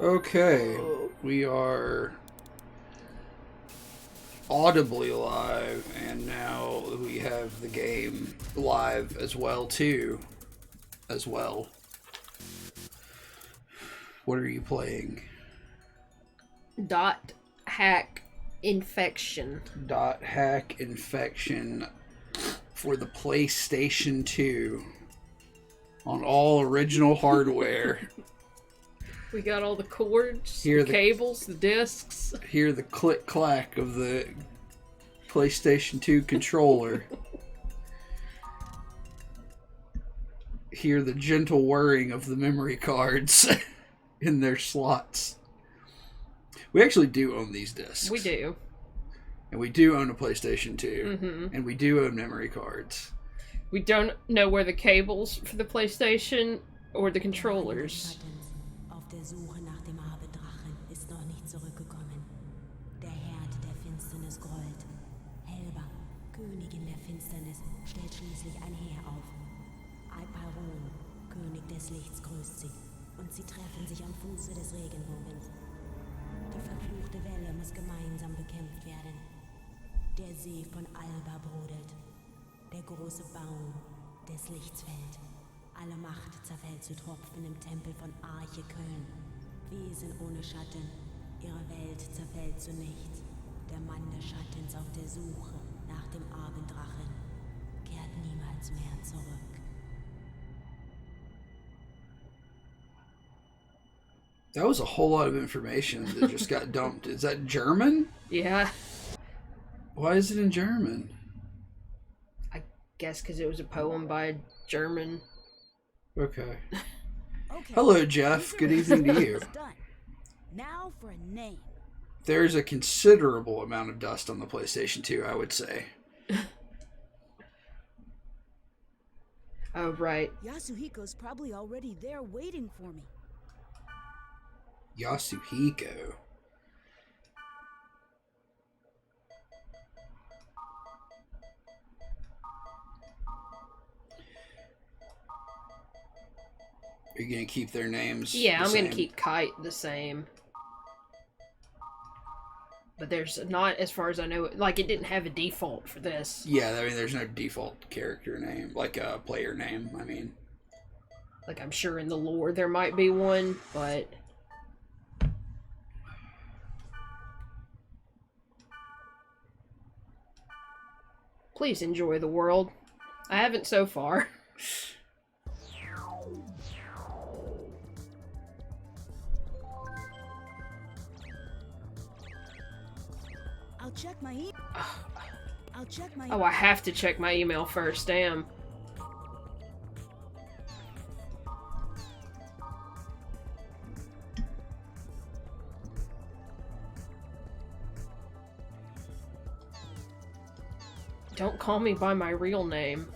Okay, we are audibly live, and now we have the game live as well too. What are you playing? Dot hack infection. Dot hack infection for the PlayStation 2 on all original hardware. We got all the cords, Here the cables, the discs. Hear the click clack of the PlayStation 2 controller. Hear the gentle whirring of the memory cards in their slots. We actually do own these discs. We do. And we do own a PlayStation 2. Mm-hmm. And we do own memory cards. We don't know where the cables for the PlayStation or the controllers. Auf der Suche nach dem Abendrachen ist noch nicht zurückgekommen. Der Herd der Finsternis grollt. Helba, Königin der Finsternis, stellt schließlich ein Heer auf. Alparon, König des Lichts, grüßt sie. Und sie treffen sich am Fuße des Regenbogens. Die verfluchte Welle muss gemeinsam bekämpft werden. Der See von Alba brodelt. Der große Baum des Lichts fällt. Alle Macht zerfällt zu Tropfen im Tempel von Arche Köln. Wesen ohne Schatten, ihre Welt zerfällt zu nichts. Der Mann des Schattens auf der Suche nach dem Abenddrachen kehrt niemals mehr zurück. That was a whole lot of information that just got dumped. Is that German? Yeah. Why is it in German? I guess because it was a poem by a German. Okay. Hello, Jeff. Good evening to you. Now for a name. There's a considerable amount of dust on the PlayStation 2, I would say. Oh, right. Yasuhiko's probably already there waiting for me. Yasuhiko. Are you going to keep their names? Yeah, I'm going same? to keep Kite the same. But there's not, as far as I know, like it didn't have a default for this. Yeah, I mean, there's no default character name, like a player name, I mean. Like, I'm sure in the lore there might be one, but... Please enjoy the world. I haven't so far. I'll check my Oh, I have to check my email first, damn. Don't call me by my real name.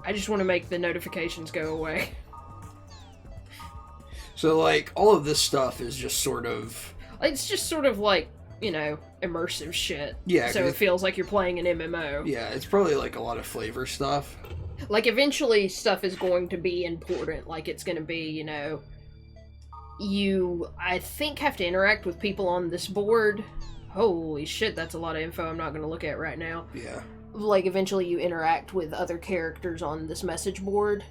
I just want to make the notifications go away. So, like, all of this stuff is just sort of... It's just sort of like, you know, immersive shit. Yeah. So it feels like you're playing an MMO. Yeah, it's probably, like, a lot of flavor stuff. Like, eventually stuff is going to be important. Like, it's going to be, you know... You, I think, have to interact with people on this board. Holy shit, that's a lot of info I'm not going to look at right now. Yeah. Like, eventually you interact with other characters on this message board.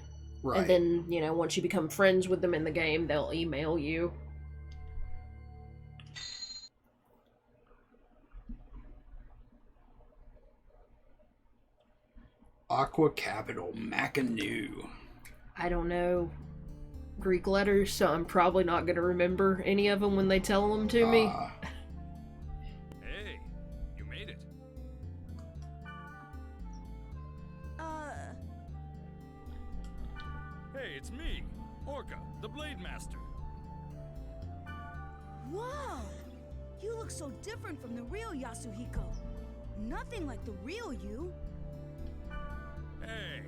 Right. And then, you know, once you become friends with them in the game, they'll email you. Aqua Capital, Macanoo. I don't know Greek letters, so I'm probably not going to remember any of them when they tell them to me. Hey, you made it. Hey, it's me, Orca, the Blade Master. Wow! You look so different from the real Yasuhiko. Nothing like the real you. Hey,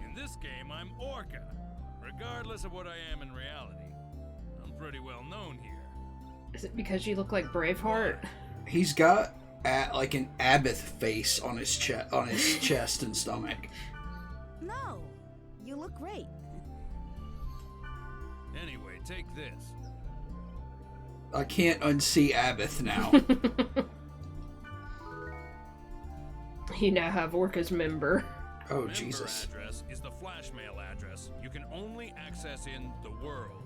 in this game I'm Orca. Regardless of what I am in reality, I'm pretty well known here. Is it because you look like Braveheart? He's got like an Abath face on his chest and stomach. No, you look great. Anyway, take this. I can't unsee Abath now. You now have Orca's member. Oh, Member Jesus. address is the flash mail address you can only access in the world.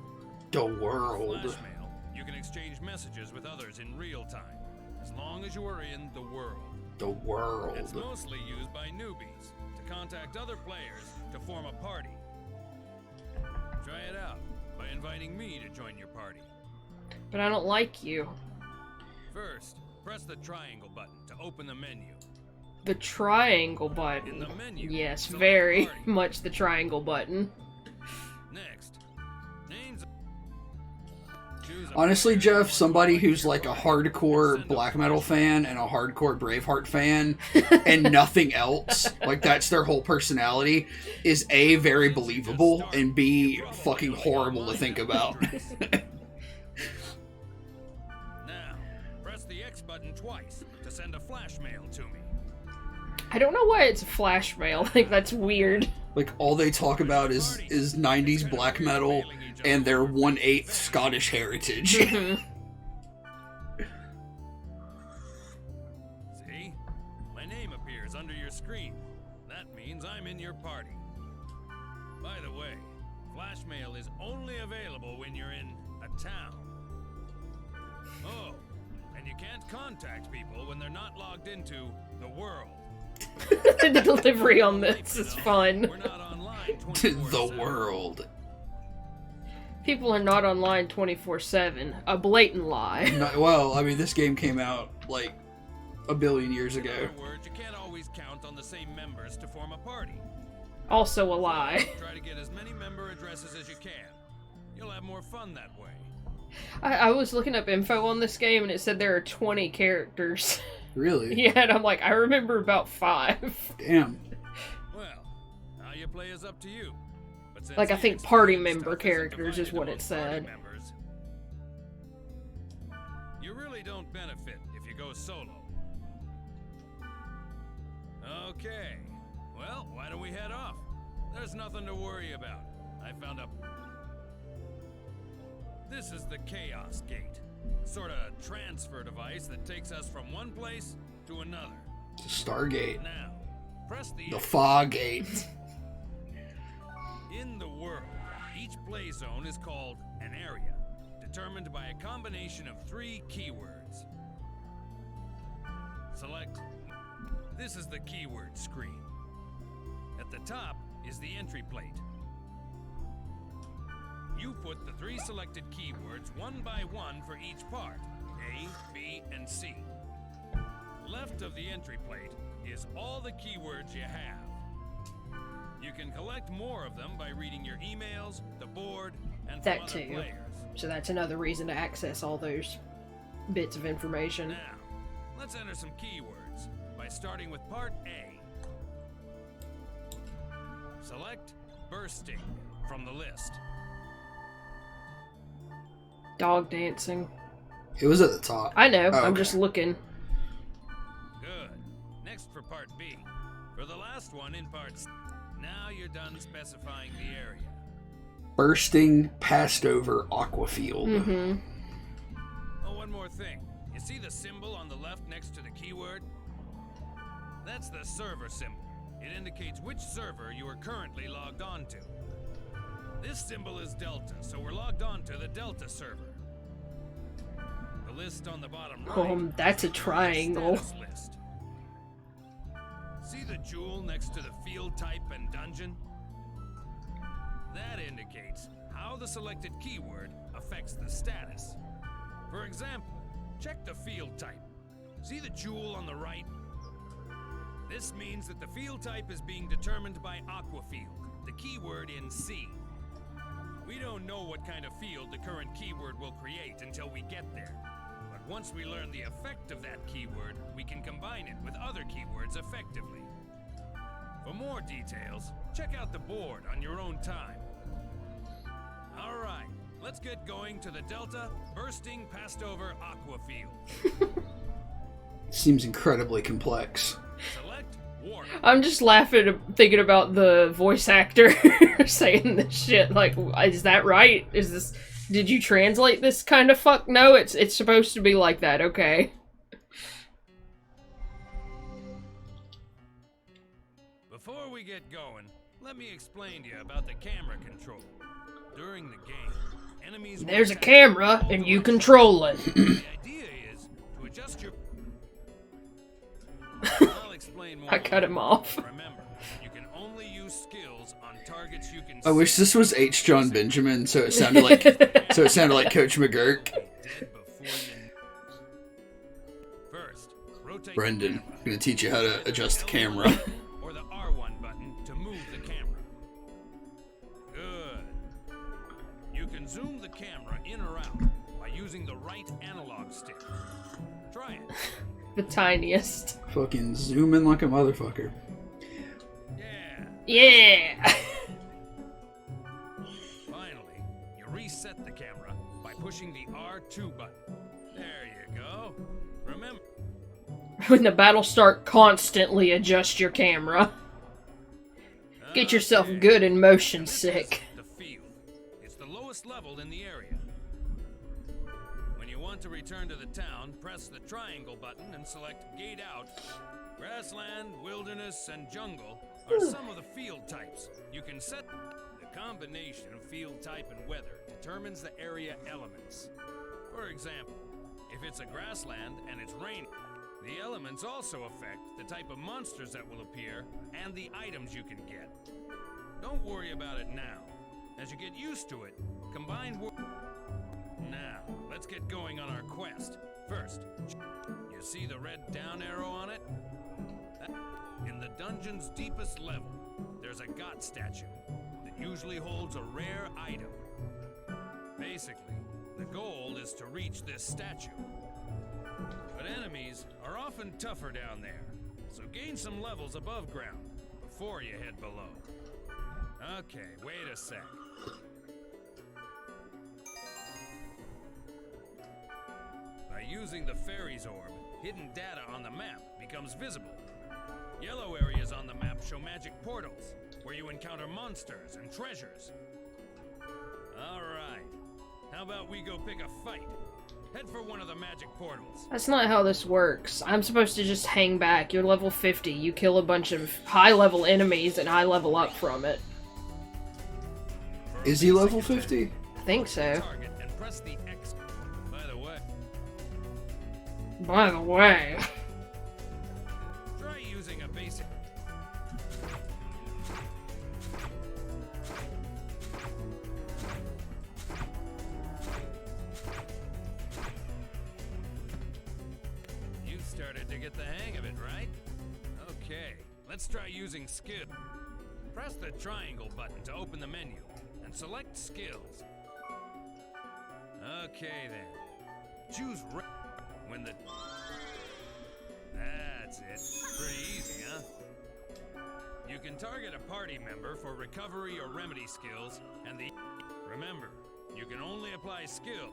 The world. Flash mail, you can exchange messages with others in real time, as long as you are in the world. The world. It's mostly used by newbies to contact other players to form a party. Try it out by inviting me to join your party. But I don't like you. First, press the triangle button to open the menu. The triangle In button. the menu, Yes, select very party. much the triangle button. Next, names. Choose a Honestly, player Jeff, you somebody want to who's like a hardcore send a black metal flash fan and a hardcore Braveheart fan and nothing else, like that's their whole personality, is A, very believable, and B, fucking horrible to think about. Now, press the X button twice to send a flash mail to me. I don't know why it's flash mail. Like, that's weird. Like, all they talk about is 90s black metal and their 1/8 Scottish heritage. Mhm. See? My name appears under your screen. That means I'm in your party. By the way, flash mail is only available when you're in a town. Oh, and you can't contact people when they're not logged into the world. The delivery on this is fun. We're not online To 24/7. the world. People are not online 24/7. A blatant lie. Well, I mean, this game came out like a billion years In ago. other words, you can't always count on the same members to form a party. Also a lie. Try to get as many member addresses as you can. You'll have more fun that way. I was looking up info on this game and it said there are 20 characters. Really? Yeah, and I'm like, I remember about 5. Damn. Well, how you play is up to you. But since Like, I the think party experience member stuff isn't characters is divided what it among said. party members, you really don't benefit if you go solo. Okay. Well, why don't we head off? There's nothing to worry about. I found a... This is the Chaos Gate. Sort of transfer device that takes us from one place to another. Stargate. Now, press the... The Fog Gate. In the world, each play zone is called an area, determined by a combination of 3 keywords. Select. This is the keyword screen. At the top is the entry plate. You put the 3 selected keywords one by one for each part, A, B, and C. Left of the entry plate is all the keywords you have. You can collect more of them by reading your emails, the board, and from That other too. players. So that's another reason to access all those bits of information. Now, let's enter some keywords by starting with part A. Select bursting from the list. Dog dancing. It was at the top. I know, Oh, I'm okay. just looking. Good. Next for part B. For the last one in part C. Now you're done specifying the area. Bursting passed over Aquafield. Mm-hmm. Oh, one more thing. You see the symbol on the left next to the keyword? That's the server symbol. It indicates which server you are currently logged on to. This symbol is Delta, so we're logged on to the Delta server. The list on the bottom right. That's a is the triangle. status list. See the jewel next to the field type and dungeon? That indicates how the selected keyword affects the status. For example, check the field type. See the jewel on the right? This means that the field type is being determined by Aquafield, the keyword in C. We don't know what kind of field the current keyword will create until we get there. But once we learn the effect of that keyword, we can combine it with other keywords effectively. For more details, check out the board on your own time. Alright, let's get going to the Delta Bursting Passed Over Aquafield. Seems incredibly complex. Select Warp. I'm just laughing thinking about the voice actor saying this shit. Like, is that right? Is this... Did you translate this kind of fuck? No, it's supposed to be like that, okay. Before we get going, let me explain to you about the camera control. During the game, enemies... will There's a attack camera, all and the you way. control it. The idea is to adjust your... I'll explain more I cut him off. Remember, you can only use skills on targets you can I wish see. this was H. John Benjamin, so it sounded like Coach McGurk. Dead before you... First, rotate the Brendan, camera. I'm gonna teach you how to adjust the Use camera. L1 or the R1 button to move the camera. Good. You can zoom the camera in or out by using the right analog stick. Try it. The tiniest. Fucking zooming like a motherfucker. Yeah. Yeah! Finally, you reset the camera by pushing the R2 button. There you go. Remember, When the battle start, constantly adjust your camera. Get yourself Okay. good and motion This is sick. the field. It's the lowest level in the area. When you want to return to the town, press the triangle button and select Gate Out. Grassland, wilderness, and jungle are some of the field types. You can set the combination of field type and weather determines the area elements. For example, if it's a grassland and it's raining, the elements also affect the type of monsters that will appear and the items you can get. Don't worry about it now. As you get used to it, combine Now, let's get going on our quest. First, you see the red down arrow on it? In the dungeon's deepest level, there's a god statue that usually holds a rare item. Basically, the goal is to reach this statue. But enemies are often tougher down there, so gain some levels above ground before you head below. Okay, wait a sec. By using the fairies orb, hidden data on the map becomes visible. Yellow areas on the map show magic portals, where you encounter monsters and treasures. Alright, how about we go pick a fight? Head for one of the magic portals. That's not how this works. I'm supposed to just hang back. You're level 50. You kill a bunch of high-level enemies and I level up from it. Is he level 50? I think so. Target and press the X. By the way, By the way. try using a basic. You started to get the hang of it, right? Okay, let's try using skill. Press the triangle button to open the menu and select skills. Okay then. Choose when the. That's it. Pretty easy, huh? You can target a party member for recovery or remedy skills, and the. Remember, you can only apply skill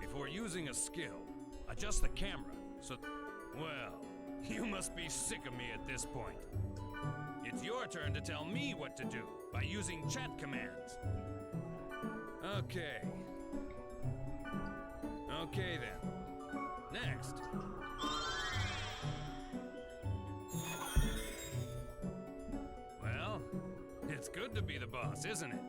before using a skill. Adjust the camera so. Well, you must be sick of me at this point. It's your turn to tell me what to do by using chat commands. Okay. Okay then. Next. Well, it's good to be the boss, isn't it?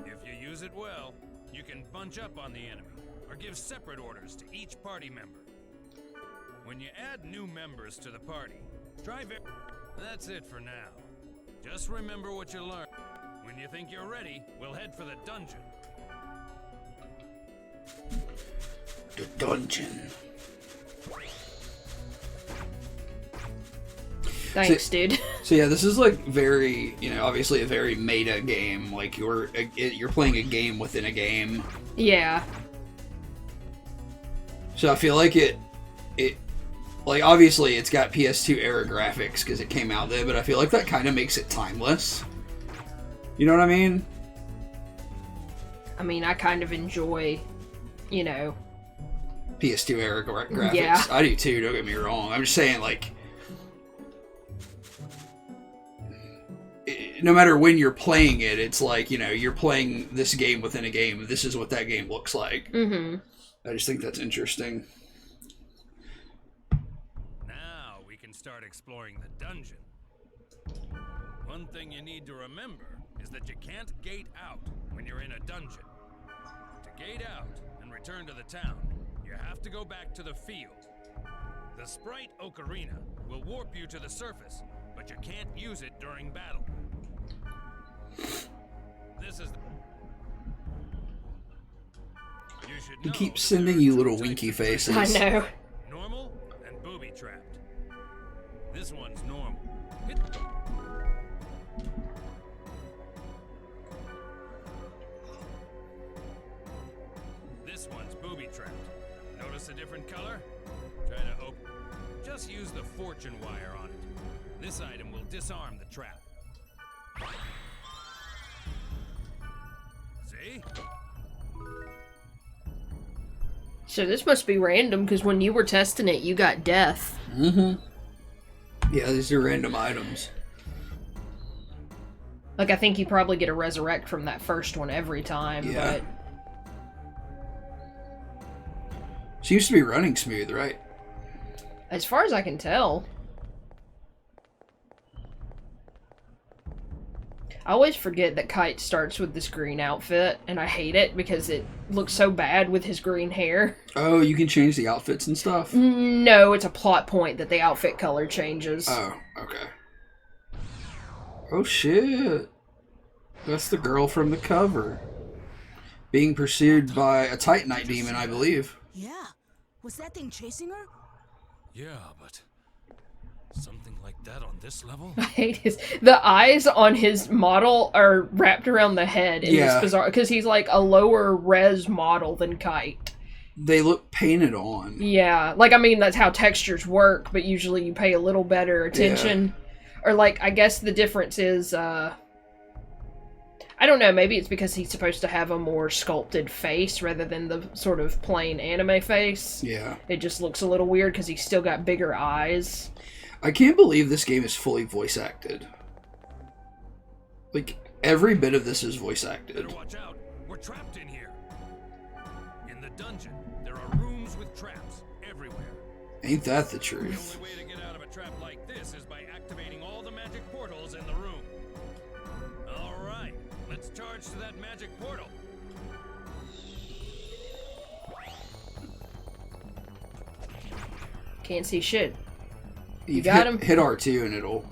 If you use it well, you can bunch up on the enemy or give separate orders to each party member. When you add new members to the party, try That's it for now. Just remember what you learned. When you think you're ready, we'll head for the dungeon. The dungeon. Thanks, dude. So yeah, this is like very, obviously a very meta game. Like you're playing a game within a game. Yeah. So I feel like it like obviously it's got PS2 era graphics because it came out then, but I feel like that kind of makes it timeless. You know what I mean? I mean, I kind of enjoy, PS2 era graphics. Yeah. I do too, don't get me wrong. I'm just saying, like, no matter when you're playing it, it's like, you're playing this game within a game. This is what that game looks like. Mm-hmm. I just think that's interesting. Now we can start exploring the dungeon. One thing you need to remember is that you can't gate out when you're in a dungeon. To gate out and return to the town, you have to go back to the field. The sprite Ocarina will warp you to the surface, but you can't use it during battle. This is You should He know keeps that there sending are you two little types winky of faces. I know. normal and booby-trapped. This one's normal. Hit. This one's booby-trapped. Notice a different color? Try to open. Just use the fortune wire on it. This item will disarm the trap. See? So this must be random, because when you were testing it, you got death. Mm-hmm. Yeah, these are random items. Like, I think you probably get a resurrect from that first one every time, Yeah. but... Seems to be running smooth, right? As far as I can tell. I always forget that Kite starts with this green outfit, and I hate it because it looks so bad with his green hair. Oh, you can change the outfits and stuff? No, it's a plot point that the outfit color changes. Oh, okay. Oh shit. That's the girl from the cover. Being pursued by a Titanite demon, I believe. Yeah. Was that thing chasing her? Yeah, but something like that on this level? I hate the eyes on his model are wrapped around the head in Yeah. this bizarre, because he's like a lower res model than Kite. They look painted on. Yeah, like, I mean, that's how textures work, but usually you pay a little better attention. Or, like, I guess the difference is, I don't know, maybe it's because he's supposed to have a more sculpted face rather than the sort of plain anime face. Yeah. It just looks a little weird because he's still got bigger eyes. I can't believe this game is fully voice acted. Like, every bit of this is voice acted. Better watch out. We're trapped in here. In the dungeon, there are rooms with traps everywhere. Ain't that the The truth? only way to get out of a trap like this is by activating all the magic portals in the room. All right, let's charge to that magic portal. Can't see shit. You got him? Hit R2 and it'll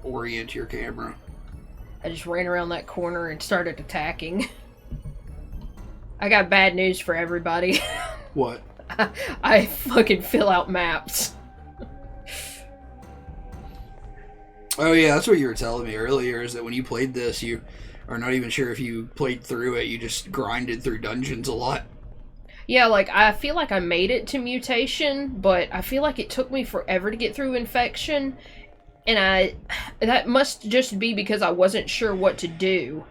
orient your camera. I just ran around that corner and started attacking. I got bad news for everybody. What? I fucking fill out maps. Oh yeah, that's what you were telling me earlier, is that when you played this, you are not even sure if you played through it, you just grinded through dungeons a lot. Yeah, like, I feel like I made it to Mutation, but I feel like it took me forever to get through Infection, and that must just be because I wasn't sure what to do.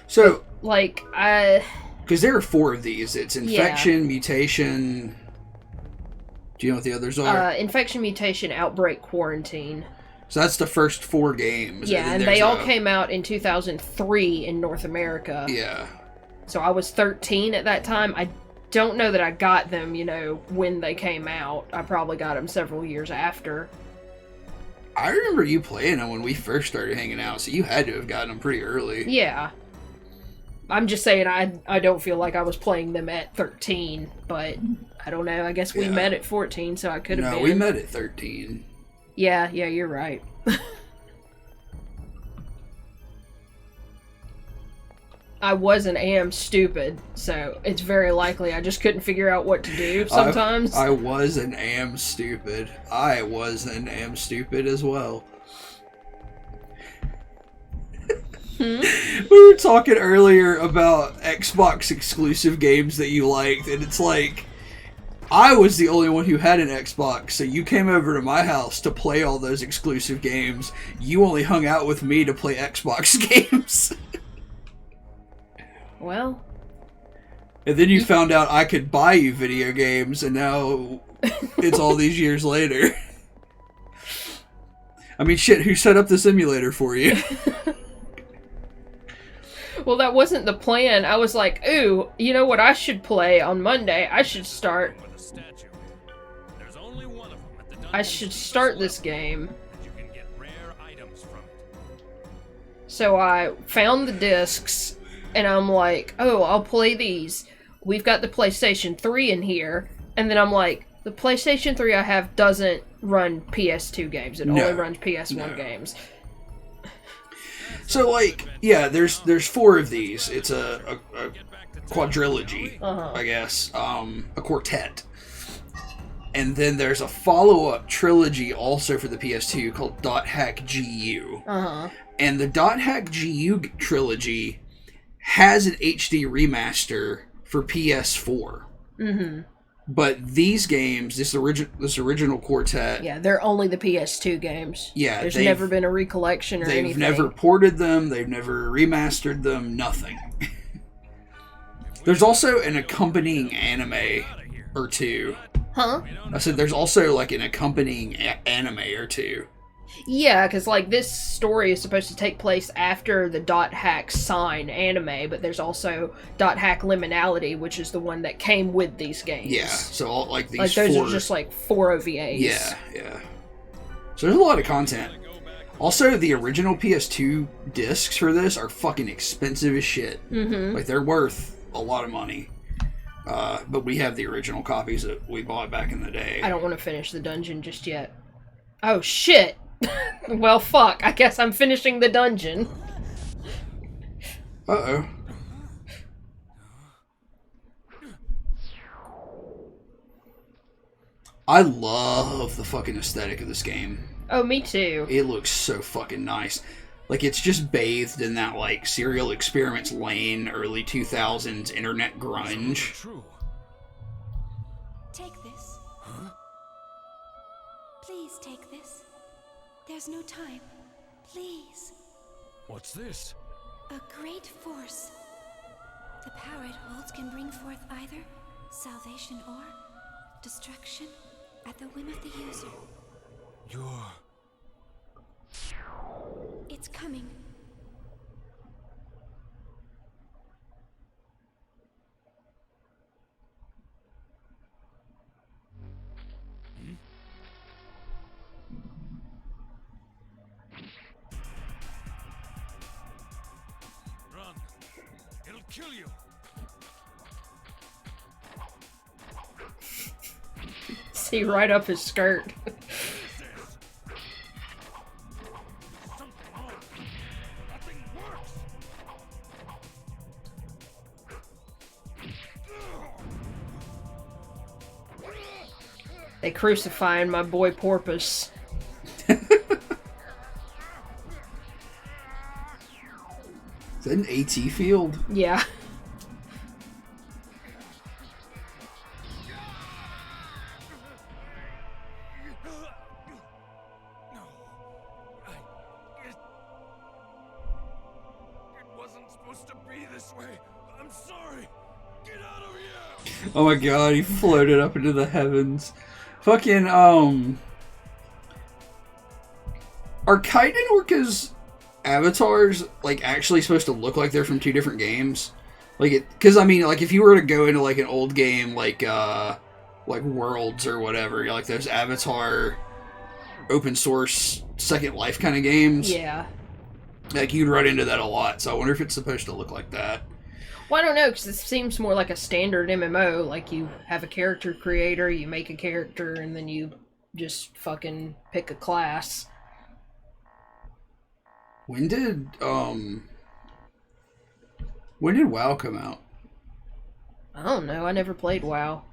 So, Like, because there are 4 of these. It's Infection, Mutation... Do you know what the others are? Infection, Mutation, Outbreak, Quarantine. So that's the first 4 games. Yeah, and they all came out in 2003 in North America. Yeah. So I was 13 at that time. I don't know that I got them, when they came out. I probably got them several years after. I remember you playing them when we first started hanging out, so you had to have gotten them pretty early. Yeah. I'm just saying I don't feel like I was playing them at 13, but I don't know. I guess we met at 14, so I could have been. No, we met at 13. Yeah, you're right. I was and am stupid, so it's very likely I just couldn't figure out what to do sometimes. I was and am stupid. I was and am stupid as well. We were talking earlier about Xbox exclusive games that you liked, and it's like, I was the only one who had an Xbox, so you came over to my house to play all those exclusive games. You only hung out with me to play Xbox games. Well. And then you found out I could buy you video games, and now it's all these years later. I mean, shit, who set up the simulator for you? Well, that wasn't the plan. I was like, ooh, you know what I should play on Monday? I should start this game. So I found the discs, and I'm like, oh, I'll play these. We've got the PlayStation 3 in here. And then I'm like, the PlayStation 3 I have doesn't run PS2 games. It only runs PS1 games. So, like, yeah, there's 4 of these. It's a quadrilogy, I guess, a quartet. And then there's a follow-up trilogy also for the PS2 called Dot Hack GU. And the Dot Hack GU trilogy has an HD remaster for PS4. But these games, this original quartet... Yeah, they're only the PS2 games. Yeah, there's never been a recollection or anything. They've never ported them, they've never remastered them, nothing. There's also an accompanying anime or 2. Huh? I said there's also, like, an accompanying anime or 2. Yeah, because, like, this story is supposed to take place after the Dot Hack Sign anime, but there's also Dot Hack Liminality, which is the one that came with these games. Yeah, so, all, like, these like, those are just, like, 4 OVAs. Yeah. So there's a lot of content. Also, the original PS2 discs for this are fucking expensive as shit. Like, they're worth a lot of money. But we have the original copies that we bought back in the day. I don't want to finish the dungeon just yet. Oh, shit! Well, fuck. I guess I'm finishing the dungeon. Uh-oh. I love the fucking aesthetic of this game. Oh, me too. It looks so fucking nice. Like, it's just bathed in that, like, Serial Experiments Lane, early 2000s internet grunge. Take this. Huh? Please take this. There's no time. Please. What's this? A great force. The power it holds can bring forth either salvation or destruction at the whim of the user. It's coming. kill you. See right up his skirt. Something on. Nothing works. They crucifying my boy Porpoise. Is that an AT field? Yeah. It wasn't supposed to be this way. I'm sorry. Get out of here. Oh my god, he floated up into the heavens. Fucking, are Kaiden Orca's avatars, like, actually supposed to look like they're from two different games? Like, because, I mean, like, if you were to go into, like, an old game, like Worlds or whatever, like, those Avatar open source Second Life kind of games. Yeah. Like, you'd run into that a lot, so I wonder if it's supposed to look like that. Well, I don't know, because it seems more like a standard MMO. Like, you have a character creator, you make a character, and then you just fucking pick a class. When did WoW come out? I don't know, I never played WoW.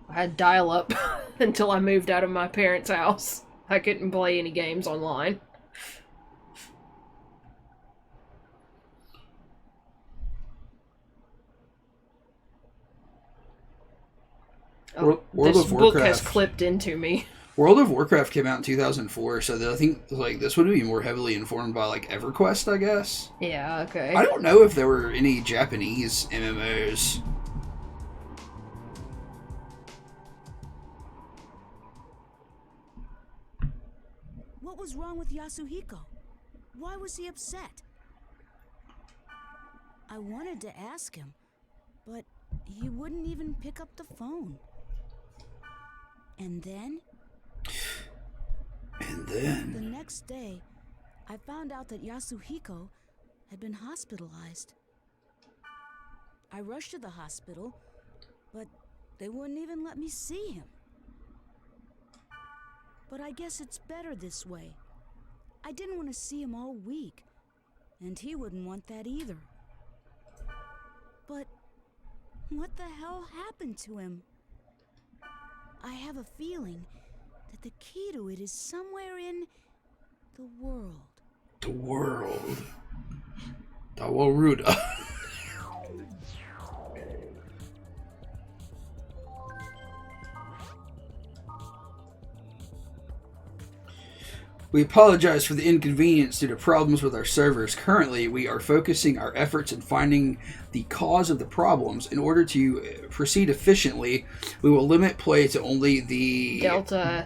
I had dial-up until I moved out of my parents' house. I couldn't play any games online. Oh, World this of book has Warcraft. clipped into me. World of Warcraft came out in 2004, so I think like this would be more heavily informed by like EverQuest, I guess. Yeah, okay. I don't know if there were any Japanese MMOs. What was wrong with Yasuhiko? Why was he upset? I wanted to ask him, but he wouldn't even pick up the phone. And then? The next day, I found out that Yasuhiko had been hospitalized. I rushed to the hospital, but they wouldn't even let me see him. But I guess it's better this way. I didn't want to see him all week, and he wouldn't want that either. But what the hell happened to him? I have a feeling that the key to it is somewhere in the world. The world. Dawaruda. We apologize for the inconvenience due to problems with our servers. Currently, we are focusing our efforts in finding the cause of the problems. In order to proceed efficiently, we will limit play to only the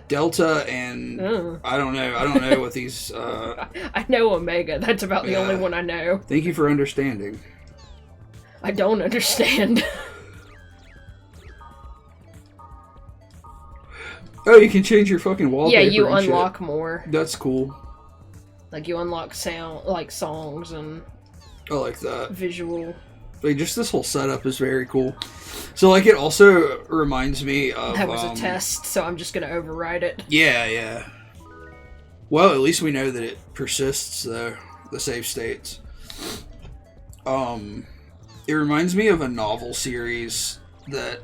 Delta and I don't know what these. I know Omega. That's about the only one I know. Thank you for understanding. I don't understand. Oh, you can change your fucking wallpaper. Yeah, you and unlock shit. more. That's cool. Like you unlock sound, like songs and. I like that. Visual. Like just this whole setup is very cool. So like it also reminds me of. That was a test, so I'm just gonna override it. Yeah, yeah. Well, at least we know that it persists though. The save states. It reminds me of a novel series that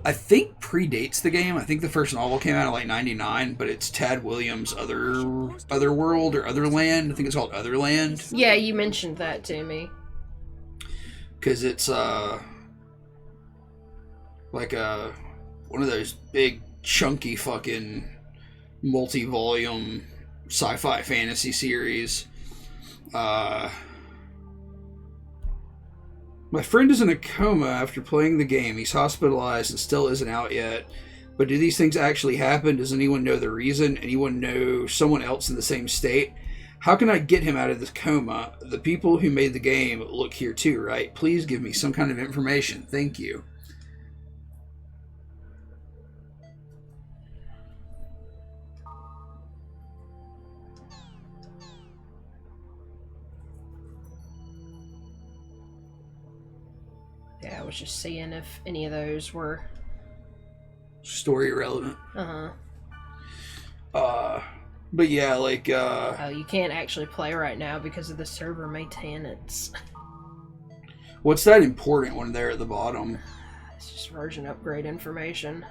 I think predates the game. I think the first novel came out in like '99, but it's Tad Williams' Otherworld or Otherland. I think it's called Otherland. Yeah, you mentioned that to me. Because it's like one of those big chunky fucking multi-volume sci-fi fantasy series. My friend is in a coma after playing the game. He's hospitalized and still isn't out yet. But do these things actually happen? Does anyone know the reason? Anyone know someone else in the same state? How can I get him out of this coma? The people who made the game look here too, right? Please give me some kind of information. Thank you. Yeah, I was just seeing if any of those were story relevant. Uh-huh. But yeah, like, Oh, you can't actually play right now because of the server maintenance. what's that important one there at the bottom? It's just version upgrade information.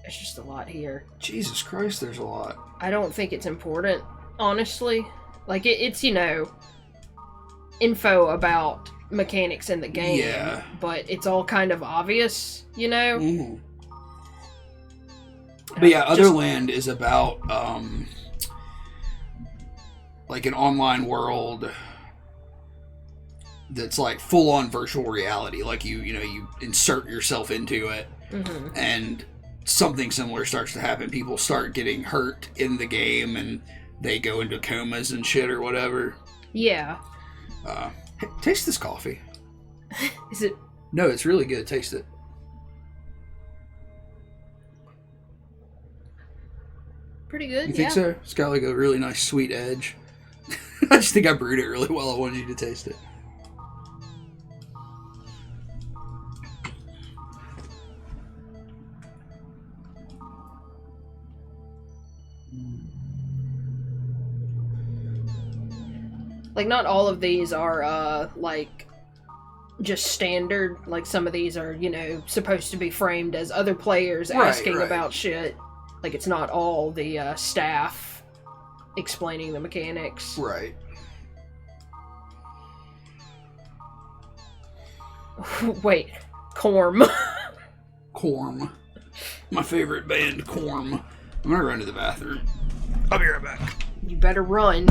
It's just a lot here. Jesus Christ, there's a lot. I don't think it's important, honestly. Like, it's, you know, info about mechanics in the game. Yeah. But it's all kind of obvious, you know? Mm-hmm. But yeah, Otherland is about, like, an online world that's, like, full-on virtual reality. Like, you insert yourself into it, and something similar starts to happen. People start getting hurt in the game, and they go into comas and shit or whatever. Yeah. Hey, taste this coffee. Is it? No, it's really good. Taste it. Pretty good, You think so? It's got like a really nice sweet edge. I just think I brewed it really well. I wanted you to taste it. Like, not all of these are, like, just standard. Like, some of these are, you know, supposed to be framed as other players asking about shit. Like, it's not all the staff explaining the mechanics. Right. Wait, Corm. Corm. My favorite band, Corm. I'm gonna run to the bathroom. I'll be right back. You better run.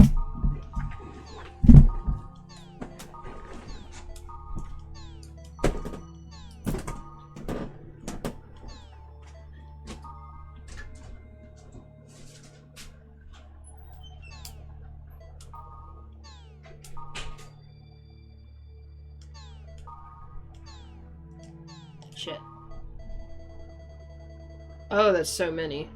Shit. Oh, that's so many.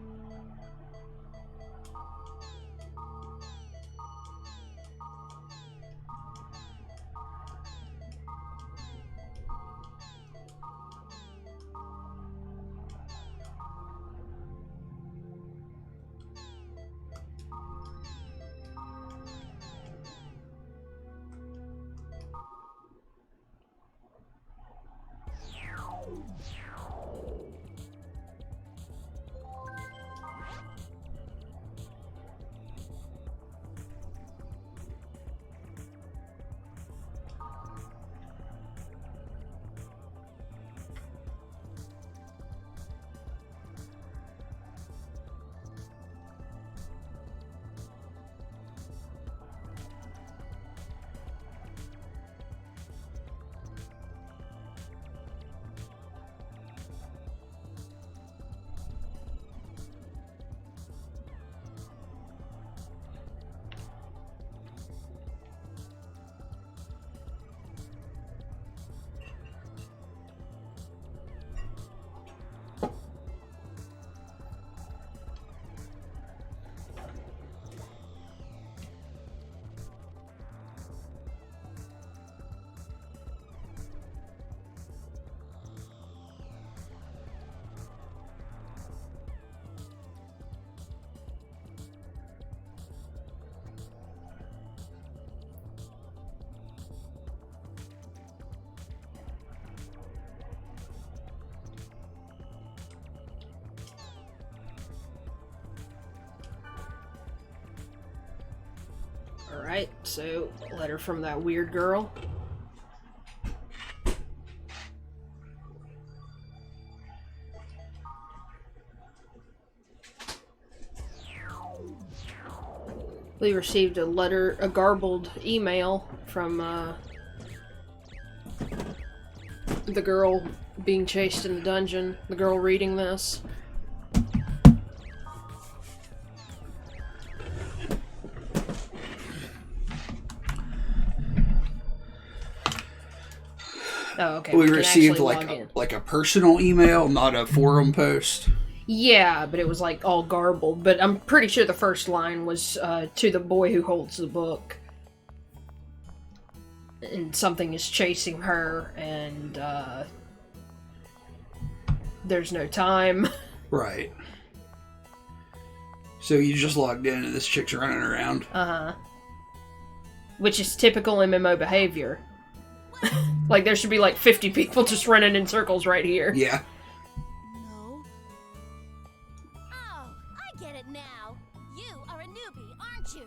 Alright, so, letter from that weird girl. We received a garbled email from, the girl being chased in the dungeon. The girl reading this. Oh, okay. We received like a personal email, not a forum post. Yeah, but it was like all garbled. But I'm pretty sure the first line was to the boy who holds the book. and something is chasing her, and there's no time. Right. So you just logged in and this chick's running around. Which is typical MMO behavior. Like, there should be like 50 people just running in circles right here. Yeah. No. Oh, I get it now. You are a newbie, aren't you?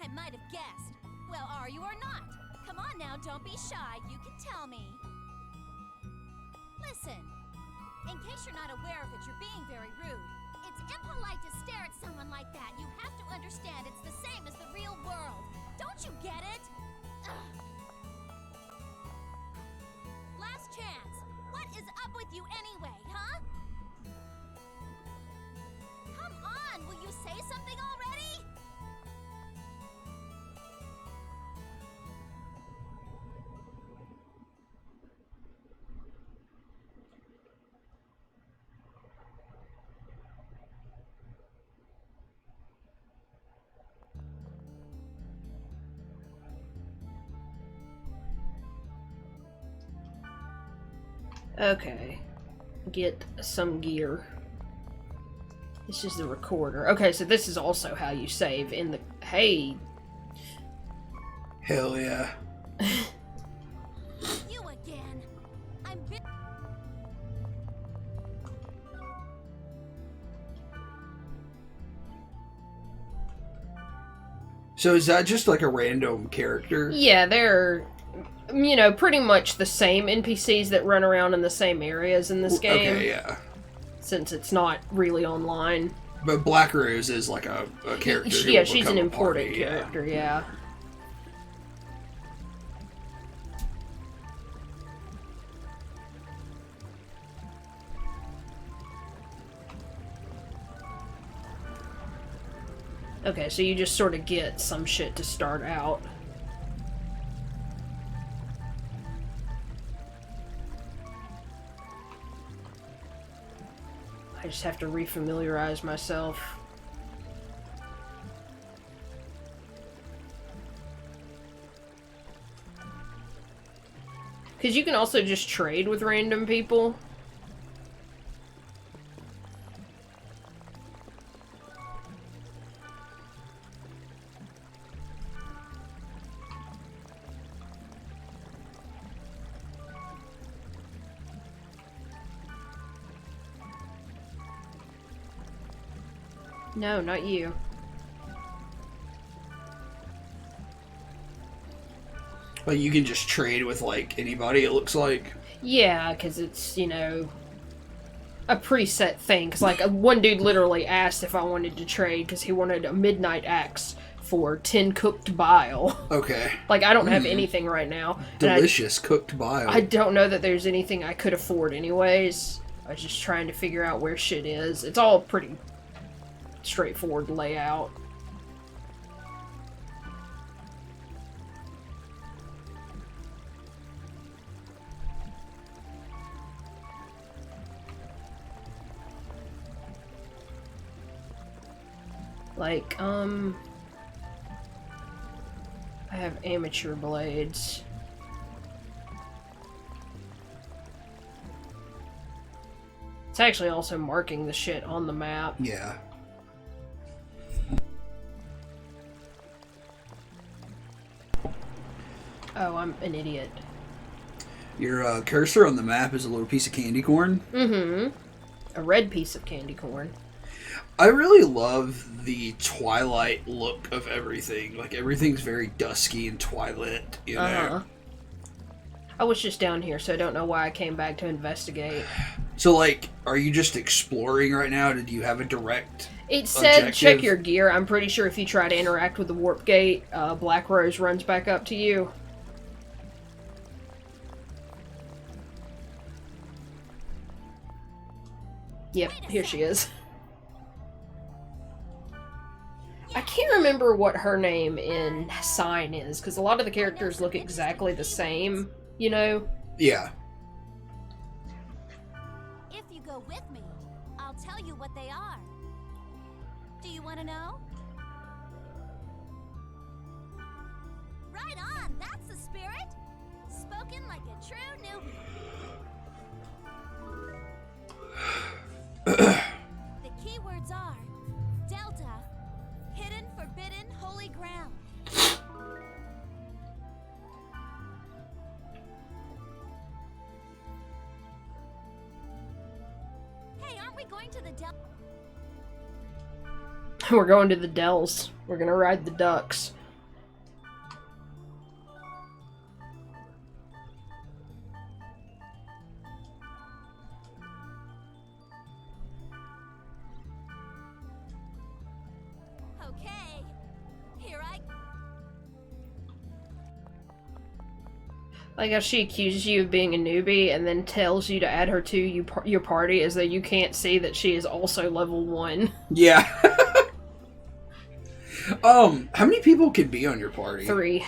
I might have guessed. Well, are you or not? Come on now, don't be shy. You can tell me. Listen, in case you're not aware of it, you're being very rude. It's impolite to stare at someone like that. You have to understand it's the same as the real world. Don't you get it? Ugh. Last chance. What is up with you anyway, huh? Come on, will you say something already? Okay. Get some gear. This is the recorder. Okay, so this is also how you save in the... Hey. Hell yeah. You again. I'm So is that just like a random character? Yeah, they're, you know, pretty much the same NPCs that run around in the same areas in this game. Okay, yeah. Since it's not really online. But Black Rose is like a character. who Yeah, will she's become an a party, important character, yeah. Okay, so you just sort of get some shit to start out. I just have to refamiliarize myself. Because you can also just trade with random people. No, not you. Like, you can just trade with, like, anybody, it looks like. Yeah, because it's, you know, a preset thing. Because, like, one dude literally asked if I wanted to trade because he wanted a midnight axe for 10 cooked bile. Okay. Like, I don't have anything right now. Delicious cooked bile. I don't know that there's anything I could afford anyways. I was just trying to figure out where shit is. It's all pretty straightforward layout. Like, I have amateur blades. It's actually also marking the shit on the map. Yeah. Oh, I'm an idiot. Your cursor on the map is a little piece of candy corn. Mm-hmm. A red piece of candy corn. I really love the Twilight look of everything. Like, everything's very dusky and twilight, you know? I was just down here, so I don't know why I came back to investigate. So, like, are you just exploring right now? Did you have a direct It said objective? check your gear. I'm pretty sure if you try to interact with the warp gate, Black Rose runs back up to you. Yep, here she is. I can't remember what her name in Sign is, because a lot of the characters look exactly the same, you know? Yeah. If you go with me, I'll tell you what they are. Do you want to know? Right on, that's the Looking like a true newbie. The keywords are Delta, hidden, forbidden, holy ground. Hey, aren't we going to the Delta? We're going to the Dells. We're gonna ride the ducks. Okay, here I... Like how she accuses you of being a newbie and then tells you to add her to your party as though you can't see that she is also level 1. Yeah. How many people can be on your party? 3.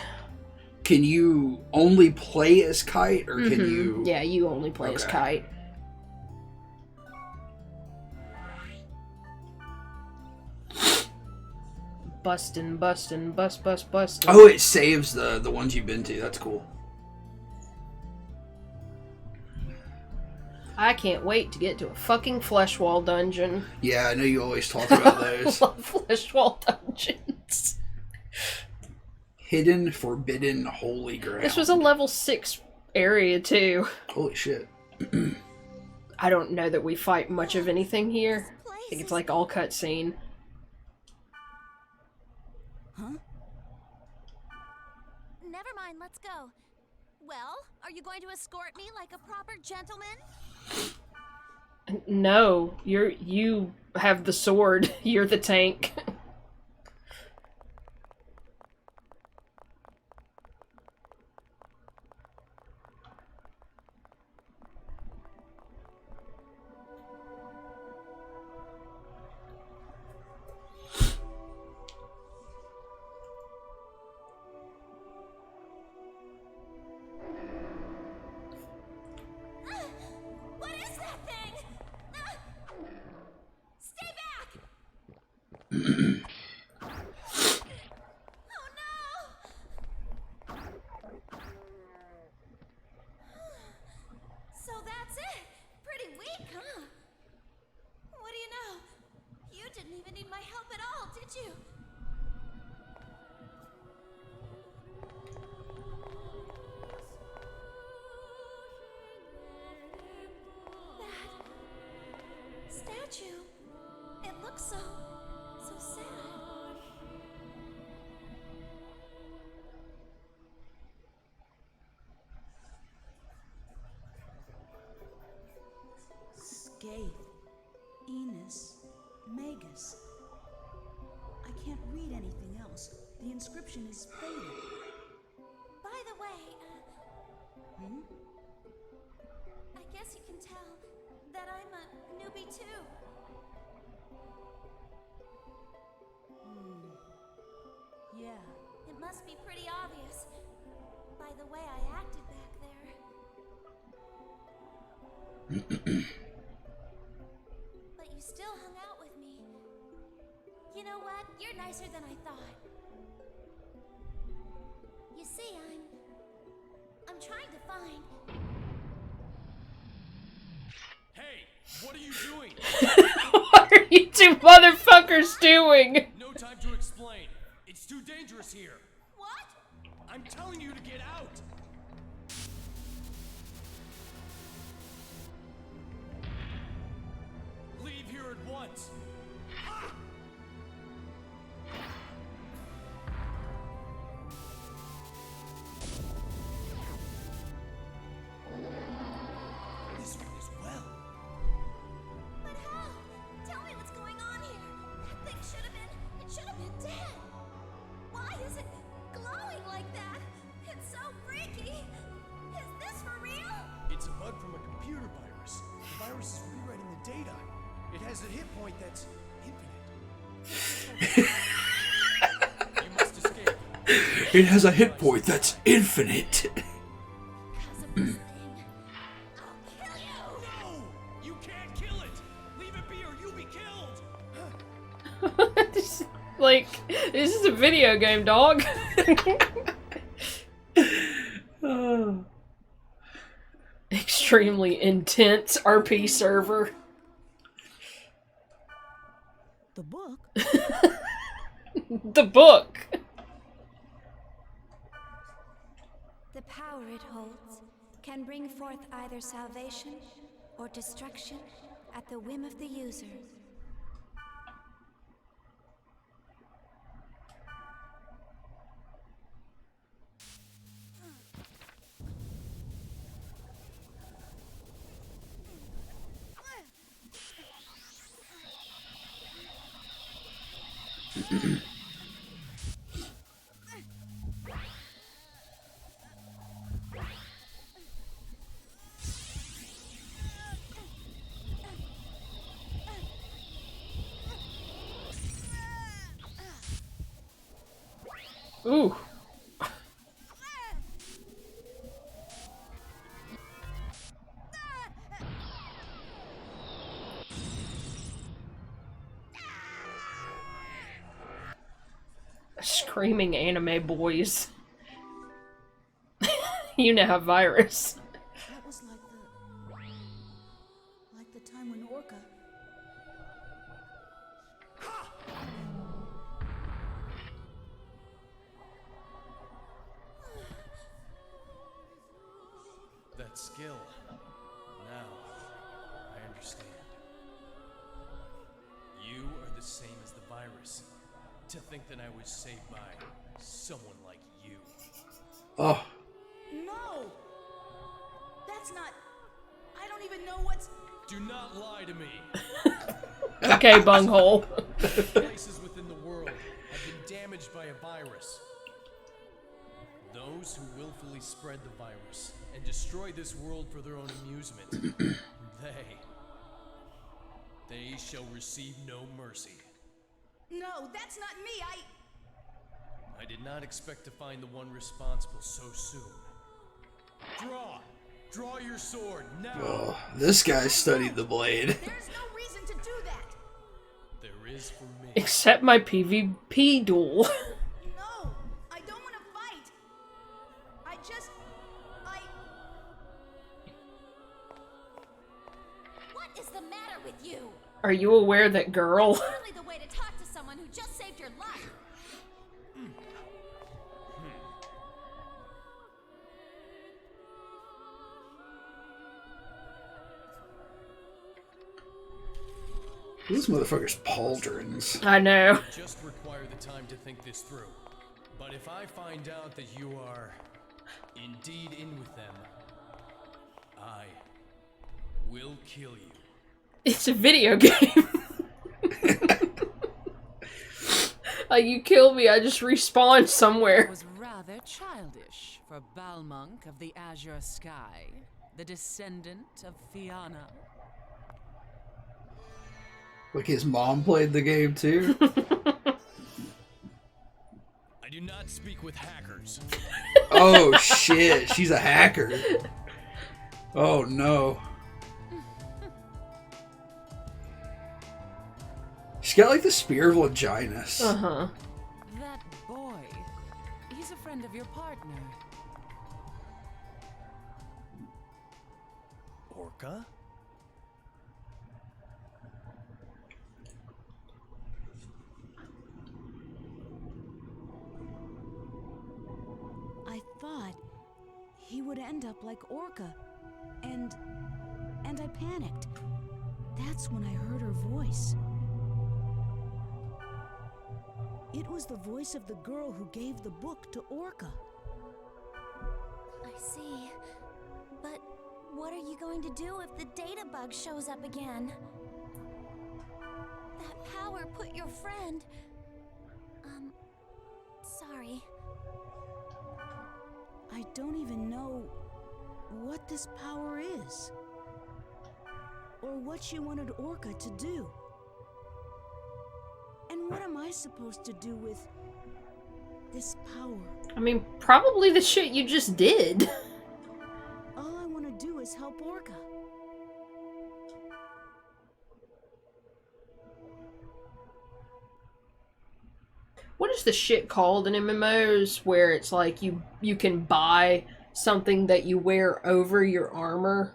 Can you only play as Kite, or can you... Yeah, you only play as Kite. Bustin', bustin', bustin'. Oh, it saves the ones you've been to. That's cool. I can't wait to get to a fucking Fleshwall dungeon. Yeah, I know you always talk about those. I love Fleshwall dungeons. Hidden, forbidden, holy ground. This was a level 6 area, too. Holy shit. I don't know that we fight much of anything here. I think it's like all cutscene. Huh? Never mind, let's go. Well, are you going to escort me like a proper gentleman? No, you have the sword. You're the tank. What is that thing? Stay back! Oh no! So that's it. Pretty weak, huh? What do you know? You didn't even need my help at all, did you? That statue. It looks so sad. Skaith, Enos, Magus. I can't read anything else. The inscription is faded. By the way, Hmm? I guess you can tell that I'm a newbie too. Yeah. It must be pretty obvious by the way I acted back there. But you still hung out with me. You know what? You're nicer than I thought. You see, I'm trying to find... Hey, what are you doing? What are you two motherfuckers doing? No time to explain. It's too dangerous here. What? I'm telling you to get out. Leave here at once. Ah! This one as well. But how? Tell me what's going on here. That thing should have been dead. Why is it glowing like that? It's so freaky. Is this for real? It's a bug from a computer virus. The virus is rewriting the data. It has a hit point that's infinite. You must escape. It has a hit point that's infinite. Because of this thing. I'll kill you. No! You can't kill it! Leave it be or you'll be killed! Like, this is a video game, dog. extremely intense RP server. The book? The book. The power it holds can bring forth either salvation or destruction at the whim of the user. Ooh. Screaming anime boys. You now have virus. That was like the time when Orca. That skill. Now, I understand. You are the same as the virus. To think that I was saved by someone like you. Oh, No! That's not. I don't even know what's. Do not lie to me. Okay, bunghole. Places within the world have been damaged by a virus. Those who willfully spread the virus and destroy this world for their own amusement, they shall receive no mercy. No, that's not me. I did not expect to find the one responsible so soon. Draw your sword now. oh, this guy studied the blade. There's no reason to do that. There is for me. Except my PvP duel. No, I don't want to fight. I just. What is the matter with you? Are you aware that girl? Surely the way to talk to someone who just saved your life. This motherfucker's pauldrons. I know. Just require the time to think this through. But if I find out that you are indeed in with them, I will kill you. It's a video game. Like, you kill me, I just respawn somewhere. Was rather childish for Balmonk of the Azure Sky, the descendant of Fianna. Like his mom played the game too. I do not speak with hackers. Oh shit, she's a hacker. Oh no. She's got like the spear of Longinus. Uh-huh. That boy, he's a friend of your partner. Orca? I thought he would end up like Orca, and I panicked. That's when I heard her voice. It was the voice of the girl who gave the book to Orca. I see. But what are you going to do if the data bug shows up again? That power put your friend... sorry. I don't even know what this power is, or what she wanted Orca to do. And what am I supposed to do with this power? I mean, probably the shit you just did. All I want to do is help Orca. What is the shit called in MMOs where it's like you can buy something that you wear over your armor?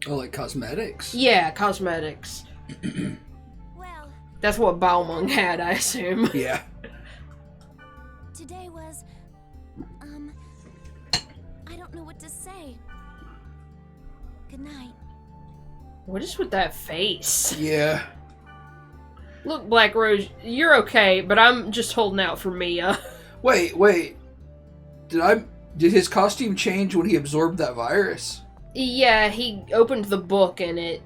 Oh, like cosmetics? Yeah, cosmetics. Well, That's what Balmung had, I assume. Yeah. today was, I don't know what to say. Good night. What is with that face? Yeah. Look, Black Rose, you're okay, but I'm just holding out for Mia. Wait. Did his costume change when he absorbed that virus? Yeah, he opened the book and it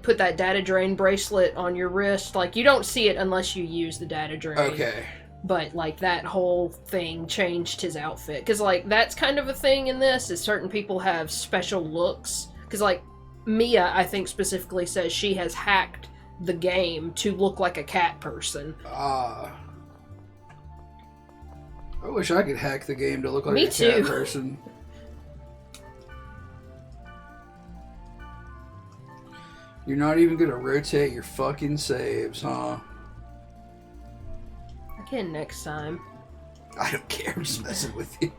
put that data drain bracelet on your wrist. Like, you don't see it unless you use the data drain. Okay. But, like, that whole thing changed his outfit. Because, like, that's kind of a thing in this, is certain people have special looks. Because, like, Mia, I think, specifically says she has hacked the game to look like a cat person. I wish I could hack the game to look like Me a too. cat person. You're not even gonna rotate your fucking saves, huh? Again, next time. I don't care, I'm just messing with you.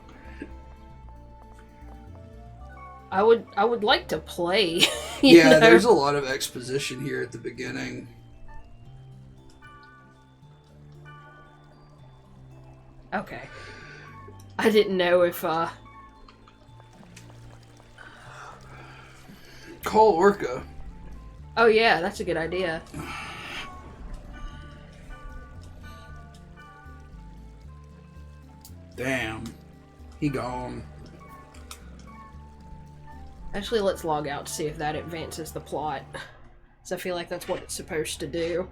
I would like to play. you Yeah, know? there's a lot of exposition here at the beginning. Okay. I didn't know if, Call Orca. Oh yeah, that's a good idea. Damn. He gone. Actually, let's log out to see if that advances the plot. So I feel like that's what it's supposed to do.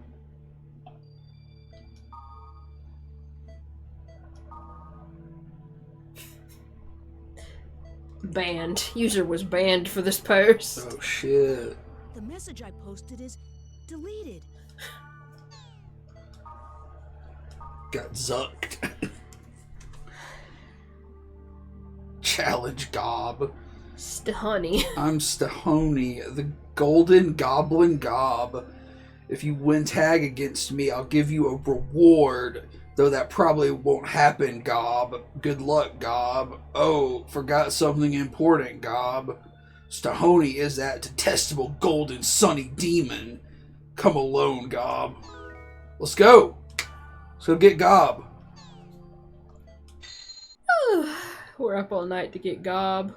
Banned. User was banned for this post. Oh shit. The message I posted is deleted. Got zucked. Challenge Gob. Stahoney. I'm Stahoney, the Golden Goblin Gob. If you win tag against me, I'll give you a reward. Though that probably won't happen, Gob. Good luck, Gob. Oh, forgot something important, Gob. Stahoney is that detestable golden sunny demon. Come alone, Gob. Let's go. Let's go get Gob. We're up all night to get Gob.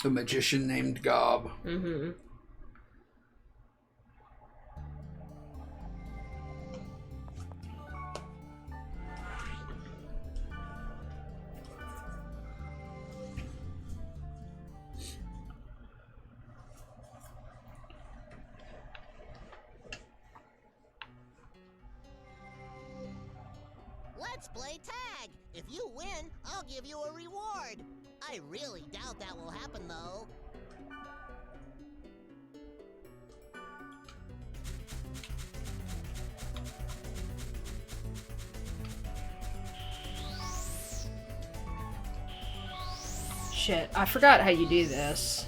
A magician named Gob. Mm-hmm. Let's play tag! If you win, I'll give you a reward. I really doubt that will happen, though. Shit, I forgot how you do this.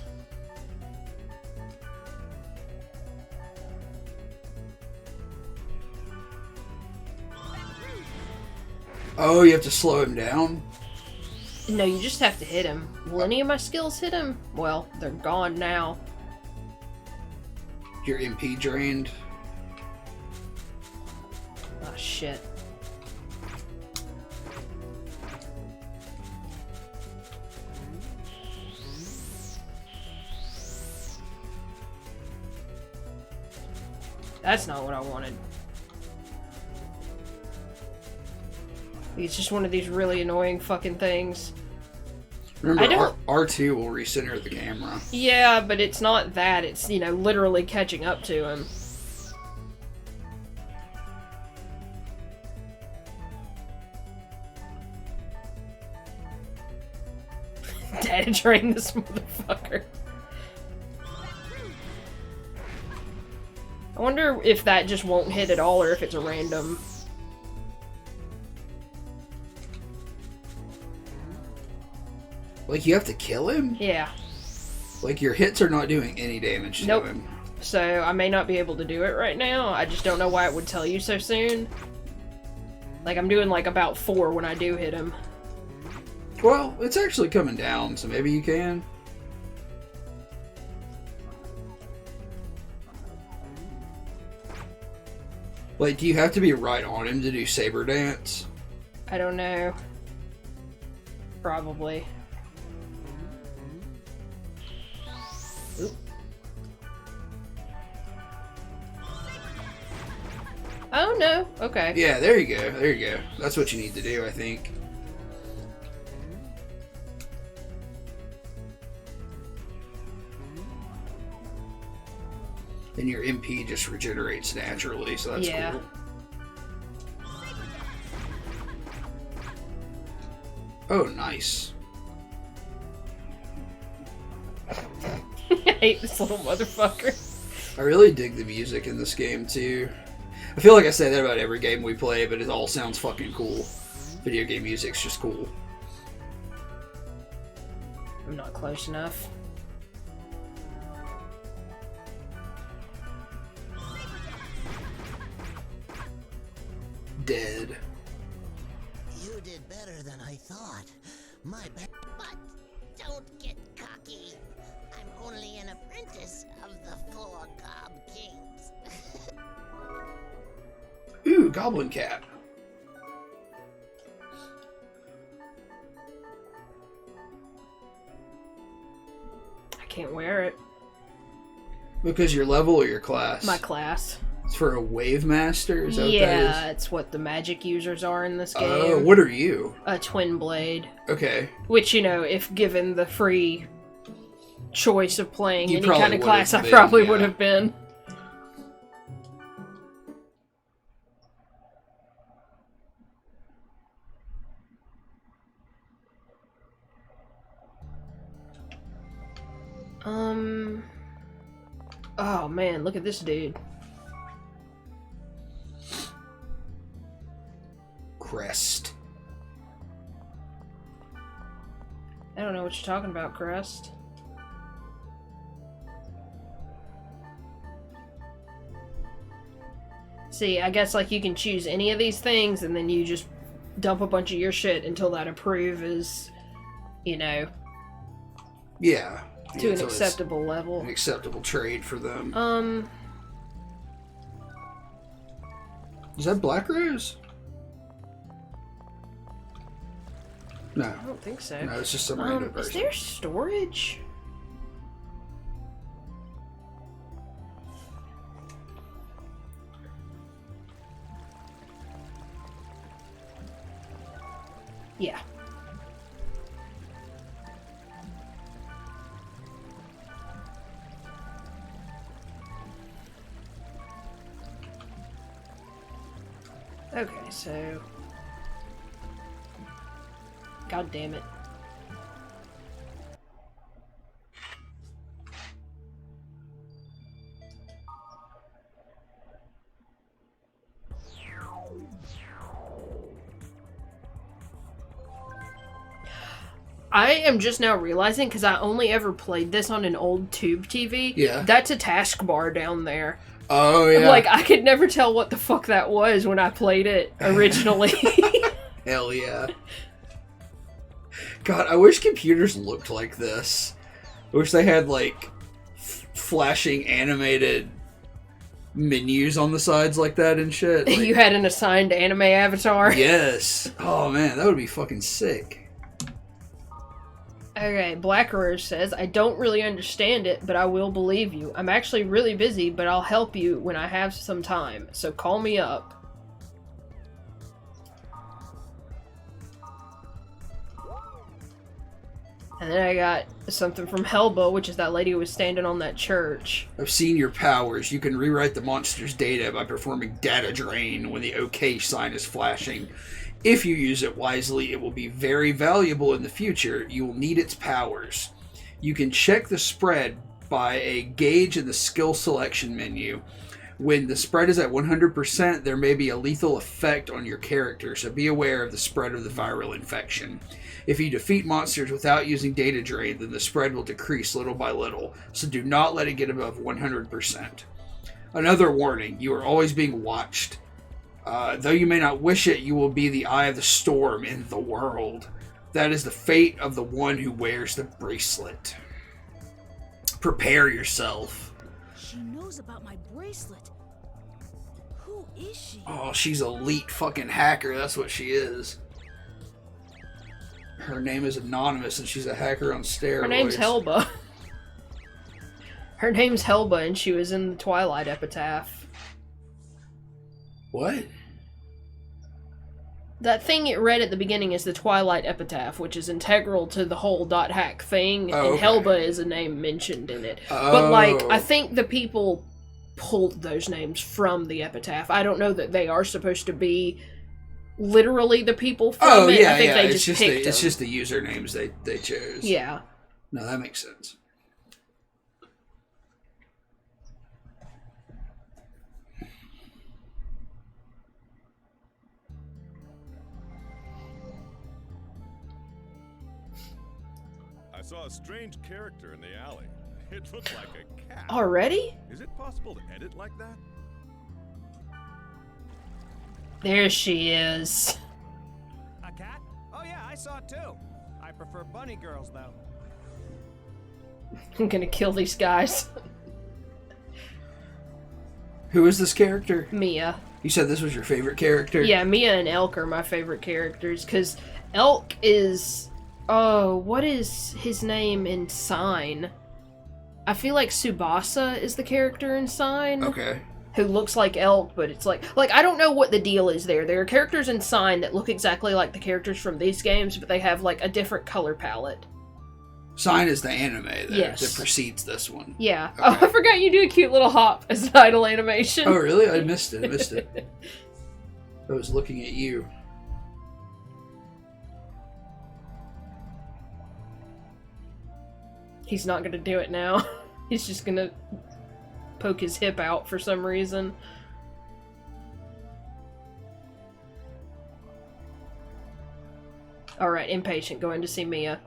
Oh, you have to slow him down? No, you just have to hit him. Will any of my skills hit him? Well, they're gone now. Your MP drained. Oh, shit. That's not what I wanted. It's just one of these really annoying fucking things. Remember, I don't- R2 will recenter the camera. Yeah, but it's not that. It's, you know, literally catching up to him. Data drain this motherfucker. I wonder if that just won't hit at all or if it's a random. Like, you have to kill him? Yeah. Like, your hits are not doing any damage to Nope. him. So I may not be able to do it right now. I just don't know why it would tell you so soon. Like, I'm doing like about 4 when I do hit him. Well, it's actually coming down, so maybe you can. Like, do you have to be right on him to do saber dance? I don't know. Probably. Oop. Oh no. Okay. Yeah, there you go. There you go. That's what you need to do, I think. And your MP just regenerates naturally, so that's cool. Oh, nice. I hate this little motherfucker. I really dig the music in this game, too. I feel like I say that about every game we play, but it all sounds fucking cool. Video game music's just cool. I'm not close enough. Dead. You did better than I thought. My bad. But don't get cocky. I'm only an apprentice of the 4 Gob Kings. Ooh, Goblin Cap. I can't wear it. Because your level or your class? My class. It's for a Wave Master? Is that Yeah, what that is? it's what the magic users are in this game. Oh, what are you? A Twin Blade. Okay. Which, you know, if given the free choice of playing You any probably kind of would class, have I been, probably yeah. would have been. Oh man, look at this dude. Crest. I don't know what you're talking about, Crest. See, I guess like you can choose any of these things and then you just dump a bunch of your shit until that approve is, you know, Yeah. to an so it's acceptable level. An acceptable trade for them. Is that Black Rose? No. I don't think so. No, it's just some random person. Is there storage? Yeah. Okay, so... God damn it. I am just now realizing, because I only ever played this on an old tube TV. Yeah. That's a taskbar down there. Oh, yeah. Like, I could never tell what the fuck that was when I played it originally. Hell yeah. God, I wish computers looked like this. I wish they had, like, flashing animated menus on the sides like that and shit. Like, You had an assigned anime avatar? yes. Oh, man, that would be fucking sick. Okay, Black Rose says, I don't really understand it, but I will believe you. I'm actually really busy, but I'll help you when I have some time, so call me up. And then I got something from Helba, which is that lady who was standing on that church. I've seen your powers. You can rewrite the monster's data by performing data drain when the OK sign is flashing. If you use it wisely, it will be very valuable in the future. You will need its powers. You can check the spread by a gauge in the skill selection menu. When the spread is at 100%, there may be a lethal effect on your character, so be aware of the spread of the viral infection. If you defeat monsters without using data drain, then the spread will decrease little by little, so do not let it get above 100%. Another warning, you are always being watched. Though you may not wish it, you will be the eye of the storm in the world. That is the fate of the one who wears the bracelet. Prepare yourself. She knows about my bracelet. Who is she? Oh, she's elite fucking hacker. That's what she is. Her name is Anonymous, and she's a hacker on steroids. Her name's Helba. Her name's Helba, and she was in the Twilight Epitaph. What? That thing it read at the beginning is the Twilight Epitaph, which is integral to the whole .hack thing, Oh, and okay. Helba is a name mentioned in it. Oh. But, like, I think the people pulled those names from the Epitaph. I don't know that they are supposed to be literally the people from it. I think they just picked them. It's just the usernames they chose. Yeah. No, that makes sense. I saw a strange character in the alley. It looked like a cat. Already? Is it possible to edit like that? There she is. A cat? Oh yeah, I saw it too. I prefer bunny girls though. I'm gonna kill these guys. Who is this character? Mia. You said this was your favorite character? Yeah, Mia and Elk are my favorite characters, because Elk is... Oh, what is his name in Sign? I feel like Tsubasa is the character in Sign. Okay. Who looks like Elk, but it's like, I don't know what the deal is there. There are characters in Sign that look exactly like the characters from these games, but they have, like, a different color palette. Sign is the anime that Yes. precedes this one. Yeah. Okay. Oh, I forgot you do a cute little hop as an idle animation. Oh, really? I missed it. I was looking at you. He's not gonna do it now. He's just gonna poke his hip out for some reason. Alright, impatient, going to see Mia.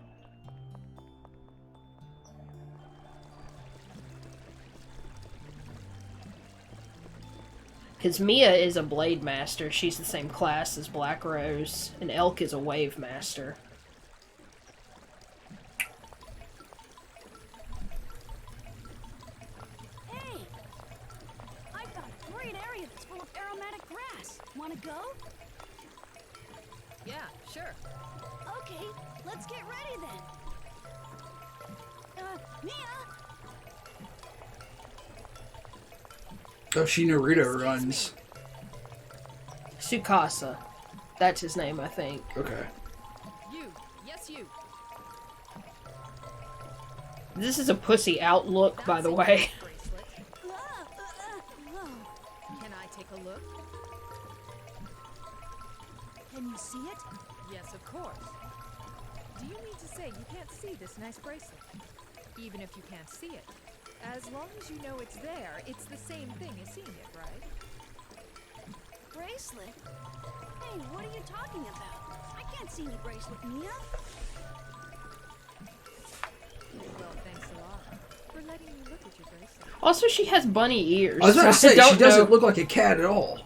Because Mia is a Blade Master. She's the same class as Black Rose. And Elk is a Wave Master. Hey! I found a great area that's full of aromatic grass. Wanna go? Yeah, sure. Okay, let's get ready then. Mia! Oh, she Naruto runs. Tsukasa. That's his name, I think. Okay. You. Yes, you. This is a pussy outlook, by the way. Bracelet. Can I take a look? Can you see it? Yes, of course. Do you mean to say you can't see this nice bracelet? Even if you can't see it. As long as you know it's there, it's the same thing as seeing it, right? Bracelet? Hey, what are you talking about? I can't see any bracelet, Mia. Well, thanks a lot for letting me look at your bracelet. Also, she has bunny ears. I was about to say, don't she doesn't know- look like a cat at all.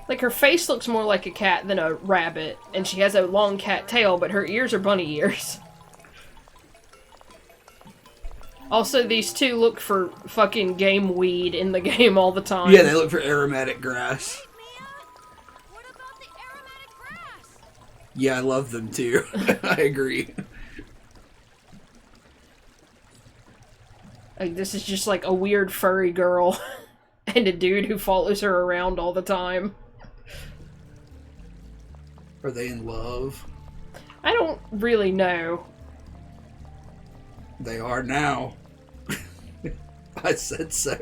Like, her face looks more like a cat than a rabbit, and she has a long cat tail, but her ears are bunny ears. Also, these two look for fucking game weed in the game all the time. Yeah, they look for aromatic grass. Mia? What about the aromatic grass? Yeah, I love them too. I agree. Like, this is just like a weird furry girl and a dude who follows her around all the time. Are they in love? I don't really know. They are now. I said so.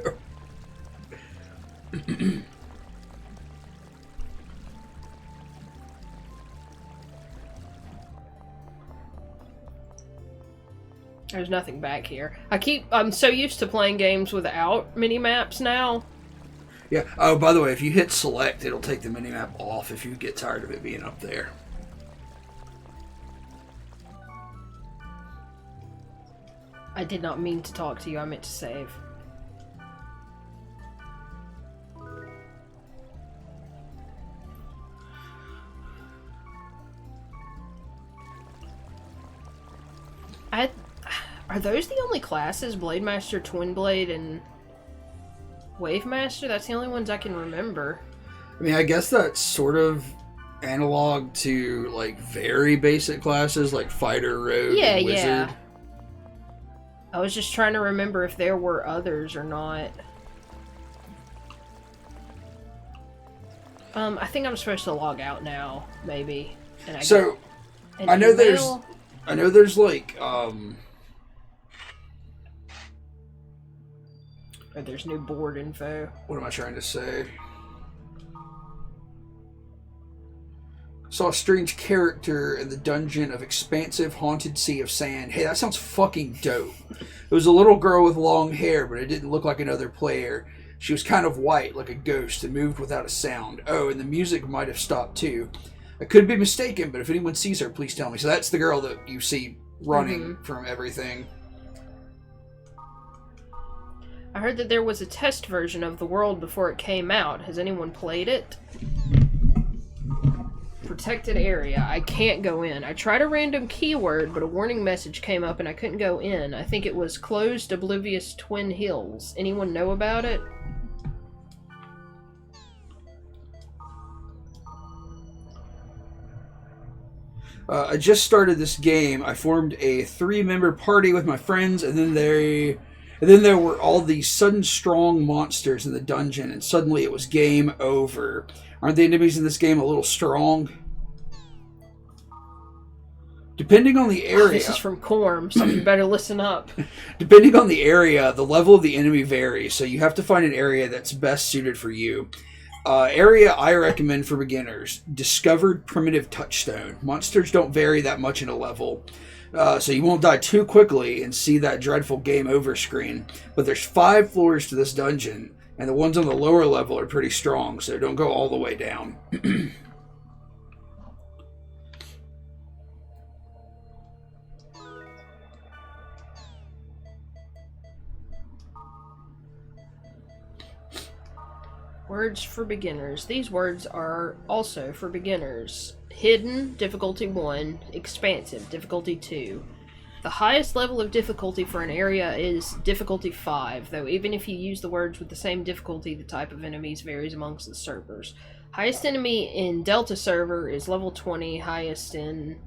There's nothing back here. I'm so used to playing games without mini-maps now. Yeah. Oh, by the way, if you hit select, it'll take the minimap off if you get tired of it being up there. I did not mean to talk to you, I meant to save. Are those the only classes? Blade Master, Twin Blade, and Wave Master? That's the only ones I can remember. I mean, I guess that's sort of analog to like very basic classes like fighter, rogue, and wizard. Yeah. I was just trying to remember if there were others or not. I think I'm supposed to log out now, maybe. And I know there's like or there's new board info. What am I trying to say? Saw a strange character in the dungeon of expansive haunted sea of sand. Hey, that sounds fucking dope. It was a little girl with long hair, but it didn't look like another player. She was kind of white, like a ghost, and moved without a sound. Oh, and the music might have stopped too. I could be mistaken, but if anyone sees her, please tell me. So that's the girl that you see running from everything. I heard that there was a test version of the world before it came out. Has anyone played it? Protected area. I can't go in. I tried a random keyword, but a warning message came up and I couldn't go in. I think it was Closed Oblivious Twin Hills. Anyone know about it? I just started this game. I formed a 3-member party with my friends, and then there were all these sudden strong monsters in the dungeon, and suddenly it was game over. Aren't the enemies in this game a little strong? Depending on the area... This is from Corm, so you better listen up. Depending on the area, the level of the enemy varies, so you have to find an area that's best suited for you. Area I recommend for beginners. Discovered Primitive Touchstone. Monsters don't vary that much in a level. So you won't die too quickly and see that dreadful game over screen. But there's 5 floors to this dungeon, and the ones on the lower level are pretty strong, so don't go all the way down. Words for beginners. These words are also for beginners. Hidden, difficulty 1. Expansive, difficulty 2. The highest level of difficulty for an area is difficulty 5, though even if you use the words with the same difficulty, the type of enemies varies amongst the servers. Highest enemy in Delta server is level 20, highest in...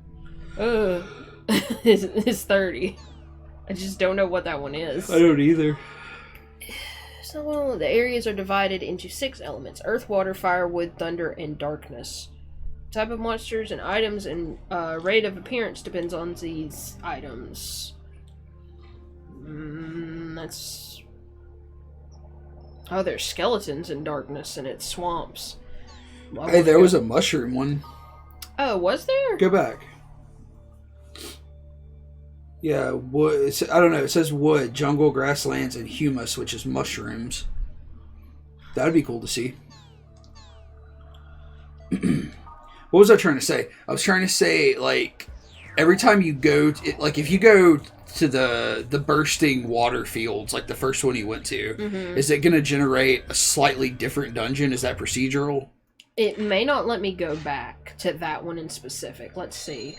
is 30. I just don't know what that one is. I don't either. So the areas are divided into 6 elements: earth, water, fire, wood, thunder, and darkness. Type of monsters and items and rate of appearance depends on these items. That's... Oh, there's skeletons in darkness and it's swamps. Hey, there was a mushroom one. Oh, was there? Go back. Yeah, wood. I don't know. It says wood, jungle, grasslands, and humus, which is mushrooms. That'd be cool to see. What was I trying to say? I was trying to say, like, every time you go, like, if you go to the bursting water fields, like the first one you went to, is it going to generate a slightly different dungeon? Is that procedural? It may not let me go back to that one in specific. Let's see.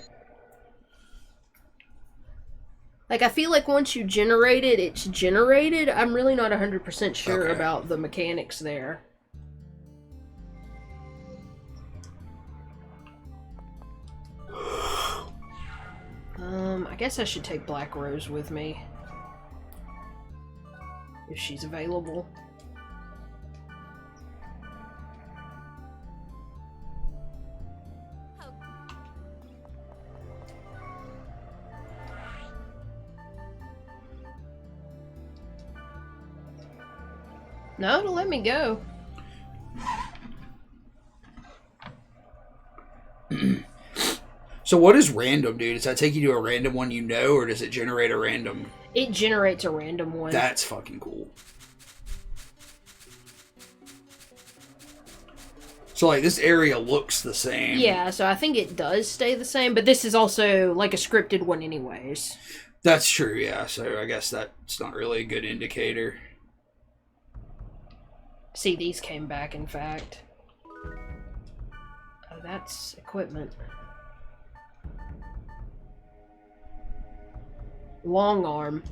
Like, I feel like once you generate it, it's generated. I'm really not 100% sure about the mechanics there. I guess I should take Black Rose with me. If she's available. No, it'll let me go. So what is random, dude? Does that take you to a random one you know, or does it generate a random? It generates a random one. That's fucking cool. So, like, this area looks the same. Yeah, so I think it does stay the same, but this is also, like, a scripted one anyways. That's true, yeah. So I guess that's not really a good indicator. See, these came back, in fact. Oh, that's equipment. Long arm.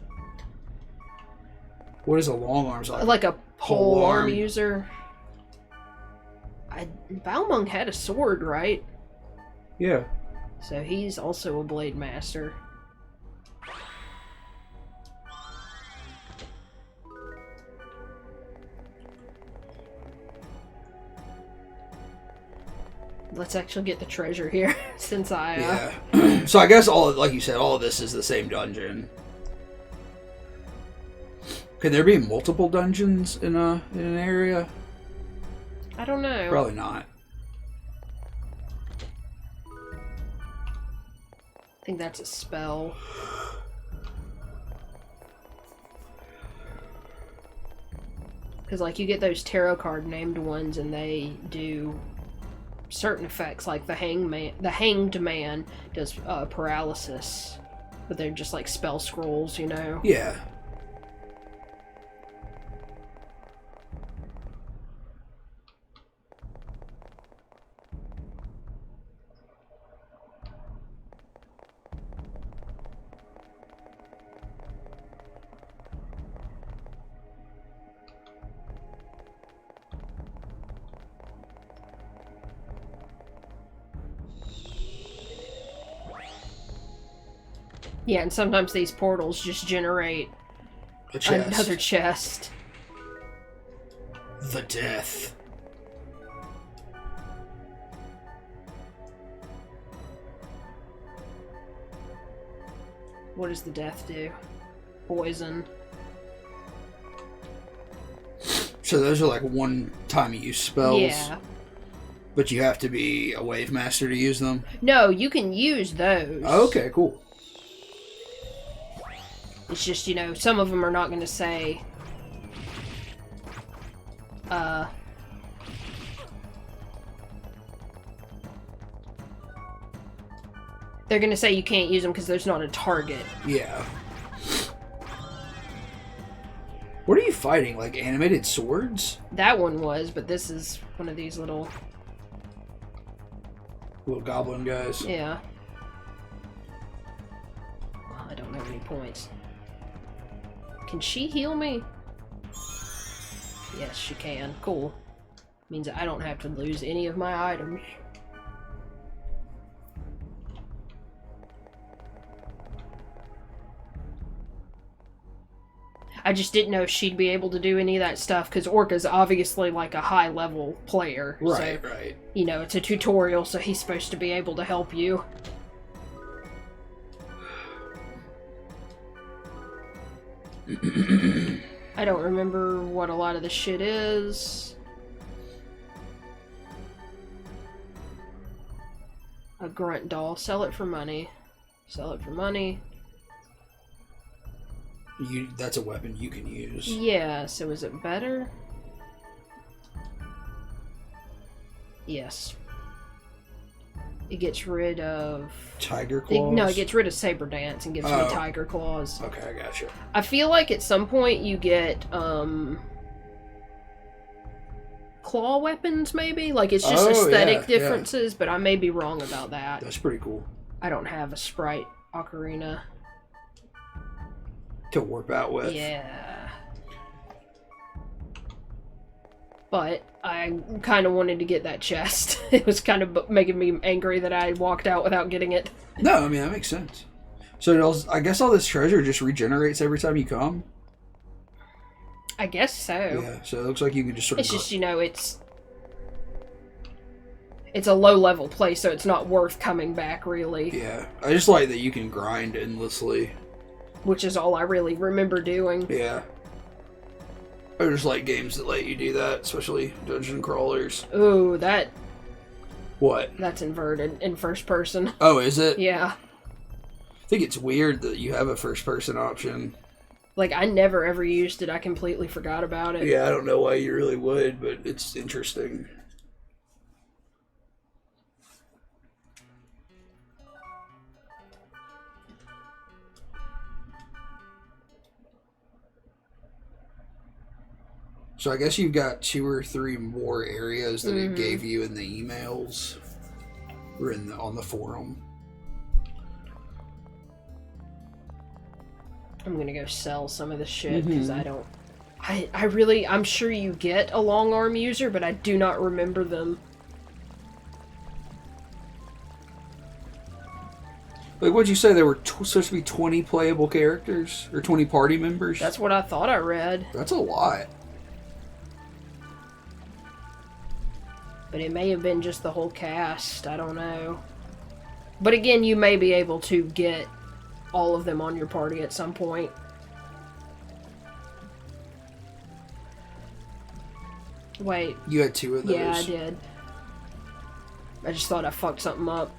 What is a long arm? Like a pole arm user. Balmung had a sword, right? Yeah. So he's also a blade master. Let's actually get the treasure here, since I... Yeah. So I guess like you said, all of this is the same dungeon. Could there be multiple dungeons in an area? I don't know. Probably not. I think that's a spell. Because, like, you get those tarot card named ones, and they do certain effects, like the Hanged Man does paralysis, but they're just like spell scrolls, you know? Yeah. Yeah, and sometimes these portals just generate another chest. The death. What does the death do? Poison. So those are like one-time use spells? Yeah. But you have to be a wave master to use them? No, you can use those. Oh, okay, cool. It's just, you know, some of them are not going to say, they're going to say you can't use them because there's not a target. Yeah. What are you fighting? Like animated swords? That one was, but this is one of these little goblin guys. Yeah. Well, I don't have any points. Can she heal me? Yes, she can. Cool. Means I don't have to lose any of my items. I just didn't know if she'd be able to do any of that stuff, because Orca's obviously like a high-level player. Right, so, right. You know, it's a tutorial, so he's supposed to be able to help you. I don't remember what a lot of the shit is. A grunt doll. Sell it for money. Sell it for money. That's a weapon you can use. Yeah, so is it better? Yes. It gets rid of... Tiger claws? No, it gets rid of Saber Dance and gives me Tiger Claws. Okay, I gotcha. I feel like at some point you get, claw weapons, maybe? Like, it's just aesthetic differences, but I may be wrong about that. That's pretty cool. I don't have a Sprite Ocarina to warp out with. Yeah. But I kind of wanted to get that chest. It was kind of making me angry that I walked out without getting it. No, I mean, that makes sense. So I guess all this treasure just regenerates every time you come? I guess so. Yeah, so it looks like you can just sort of... It's just, you know, it's a low-level place, so it's not worth coming back, really. Yeah, I just like that you can grind endlessly. Which is all I really remember doing. Yeah. I just like games that let you do that, especially dungeon crawlers. Ooh, that... What? That's inverted in first person. Oh, is it? Yeah. I think it's weird that you have a first person option. Like, I never ever used it. I completely forgot about it. Yeah, I don't know why you really would, but it's interesting. So I guess you've got 2 or 3 more areas that it gave you in the emails or on the forum. I'm gonna go sell some of this shit because I I'm sure you get a long arm user, but I do not remember them. Like, what'd you say? There were supposed to be 20 playable characters? Or 20 party members? That's what I thought I read. That's a lot. But it may have been just the whole cast. I don't know. But again, you may be able to get all of them on your party at some point. Wait. You had 2 of those. Yeah, I did. I just thought I fucked something up.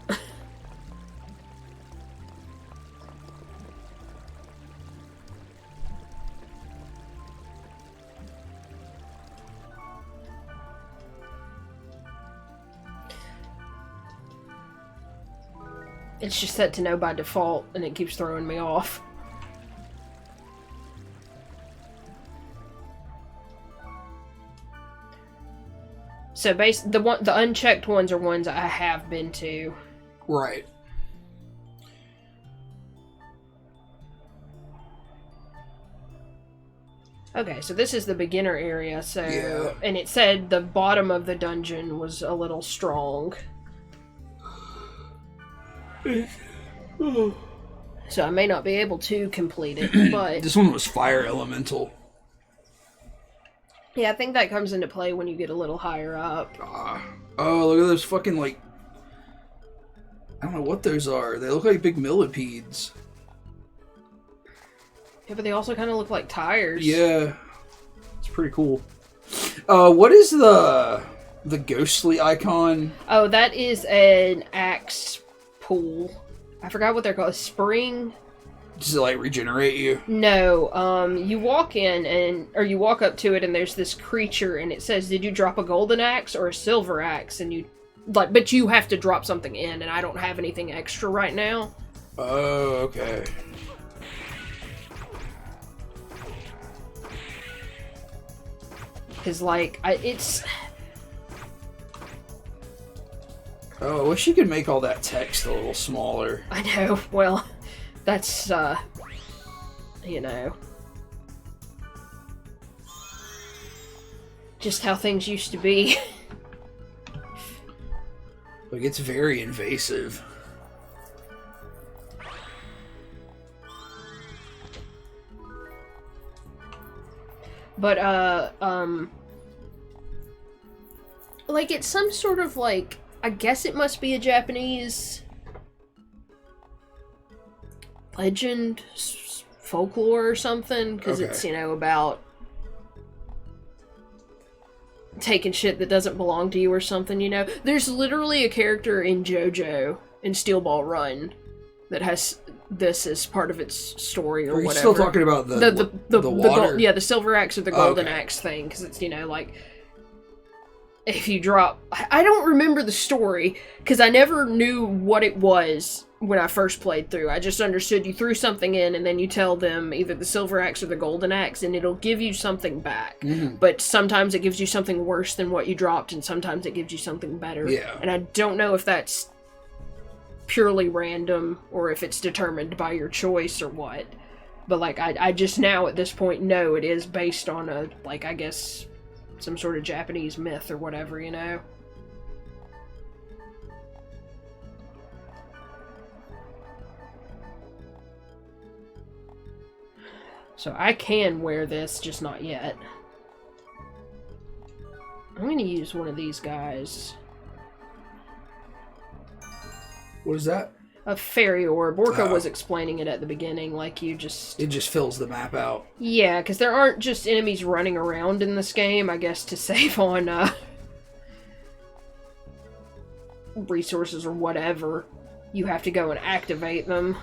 It's just set to no by default, and it keeps throwing me off. So the unchecked ones are ones I have been to. Right. Okay, so this is the beginner area, so... Yeah. And it said the bottom of the dungeon was a little strong. So I may not be able to complete it, but... This one was fire elemental. Yeah, I think that comes into play when you get a little higher up. Oh, look at those fucking, like... I don't know what those are. They look like big millipedes. Yeah, but they also kind of look like tires. Yeah. It's pretty cool. What is the ghostly icon? Oh, that is an axe pool. I forgot what they're called. Spring? Does it, like, regenerate you? No, you walk in, or you walk up to it, and there's this creature, and it says, did you drop a golden axe or a silver axe? And you, like, but you have to drop something in, and I don't have anything extra right now. Oh, okay. Because, like, it's... Oh, I wish you could make all that text a little smaller. I know, well, that's, you know... just how things used to be. Like, it's very invasive. But, like, it's some sort of, like, I guess it must be a Japanese legend, folklore or something, because it's, you know, about taking shit that doesn't belong to you or something, you know? There's literally a character in JoJo, in Steel Ball Run, that has this as part of its story or whatever. Are you still talking about the water? The silver axe or the golden axe thing, because it's, you know, like, if you drop... I don't remember the story, because I never knew what it was when I first played through. I just understood you threw something in, and then you tell them either the silver axe or the golden axe, and it'll give you something back. Mm-hmm. But sometimes it gives you something worse than what you dropped, and sometimes it gives you something better. Yeah. And I don't know if that's purely random, or if it's determined by your choice or what. But, like, I just now, at this point, know it is based on a, like, I guess... some sort of Japanese myth or whatever, you know? So I can wear this, just not yet. I'm gonna use one of these guys. What is that? A fairy orb. Orca was explaining it at the beginning, like you just... It just fills the map out. Yeah, because there aren't just enemies running around in this game, I guess, to save on, resources or whatever. You have to go and activate them.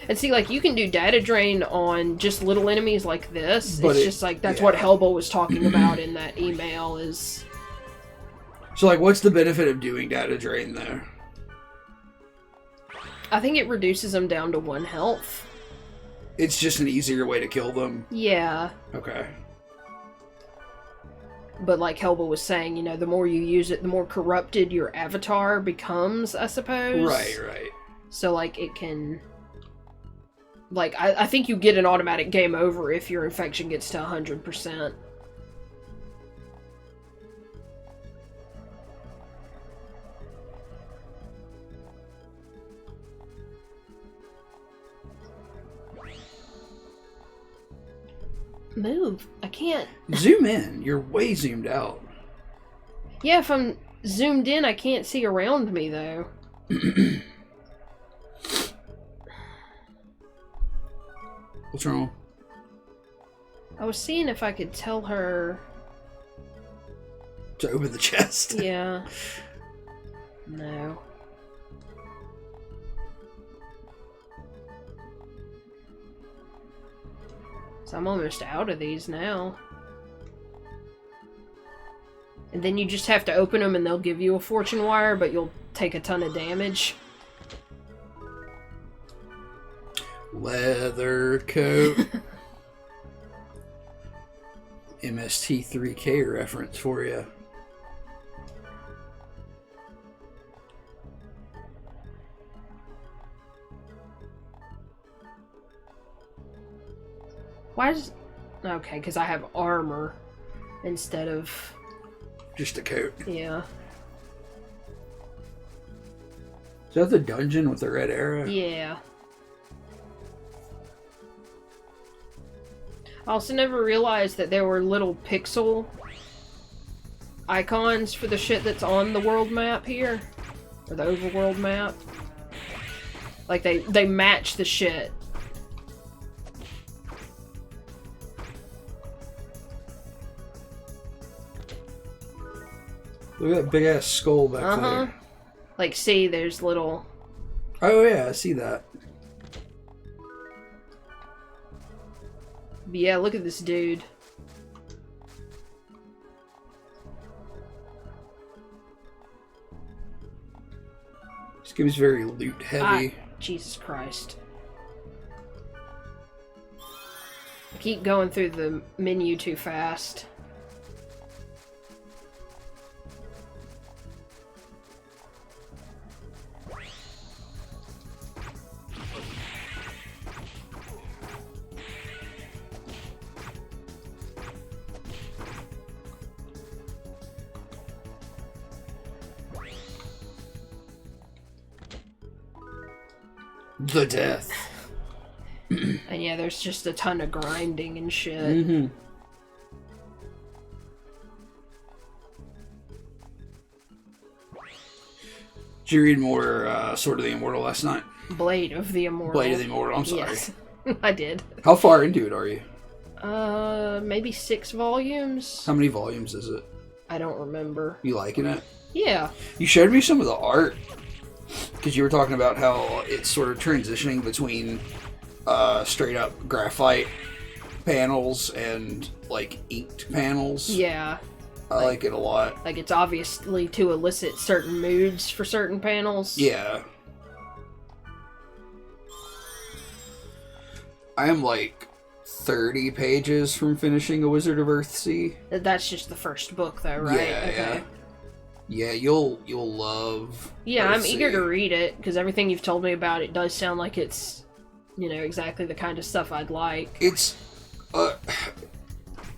And see, like, you can do data drain on just little enemies like this. But it's just like, that's what Hellboy was talking about in that email, is... So, like, what's the benefit of doing data drain there? I think it reduces them down to 1 health. It's just an easier way to kill them? Yeah. Okay. But like Hellboy was saying, you know, the more you use it, the more corrupted your avatar becomes, I suppose. Right, right. So, like, it can... Like, I think you get an automatic game over if your infection gets to 100%. Move. I can't. Zoom in. You're way zoomed out. Yeah, if I'm zoomed in, I can't see around me, though. What's wrong? I was seeing if I could tell her... To open the chest? Yeah. No. So I'm almost out of these now. And then you just have to open them and they'll give you a fortune wire, but you'll take a ton of damage. Leather coat. MST3K reference for you. Why is... Okay, because I have armor instead of... Just a coat. Yeah. Is that the dungeon with the red arrow? Yeah. I also never realized that there were little pixel icons for the shit that's on the world map here. Or the overworld map. Like, they match the shit. Look at that big ass skull back there. Like, see, there's little... Oh yeah, I see that. But yeah, look at this dude. This game's very loot heavy. Jesus Christ. I keep going through the menu too fast. The death. And yeah, there's just a ton of grinding and shit. Mm-hmm. Did you read more Sword of the Immortal last night? Blade of the Immortal. Blade of the Immortal, I'm sorry. Yes, I did. How far into it are you? Maybe 6 volumes? How many volumes is it? I don't remember. You liking it? Yeah. You showed me some of the art, because you were talking about how it's sort of transitioning between straight up graphite panels and like inked panels. Yeah. I like it a lot. Like, it's obviously to elicit certain moods for certain panels. Yeah. I am like 30 pages from finishing A Wizard of Earthsea. That's just the first book, though, right? Yeah, okay. Yeah, you'll love. Yeah, I'm Earthsea. eager to read it, because everything you've told me about it does sound like it's, you know, exactly the kind of stuff I'd like. It's,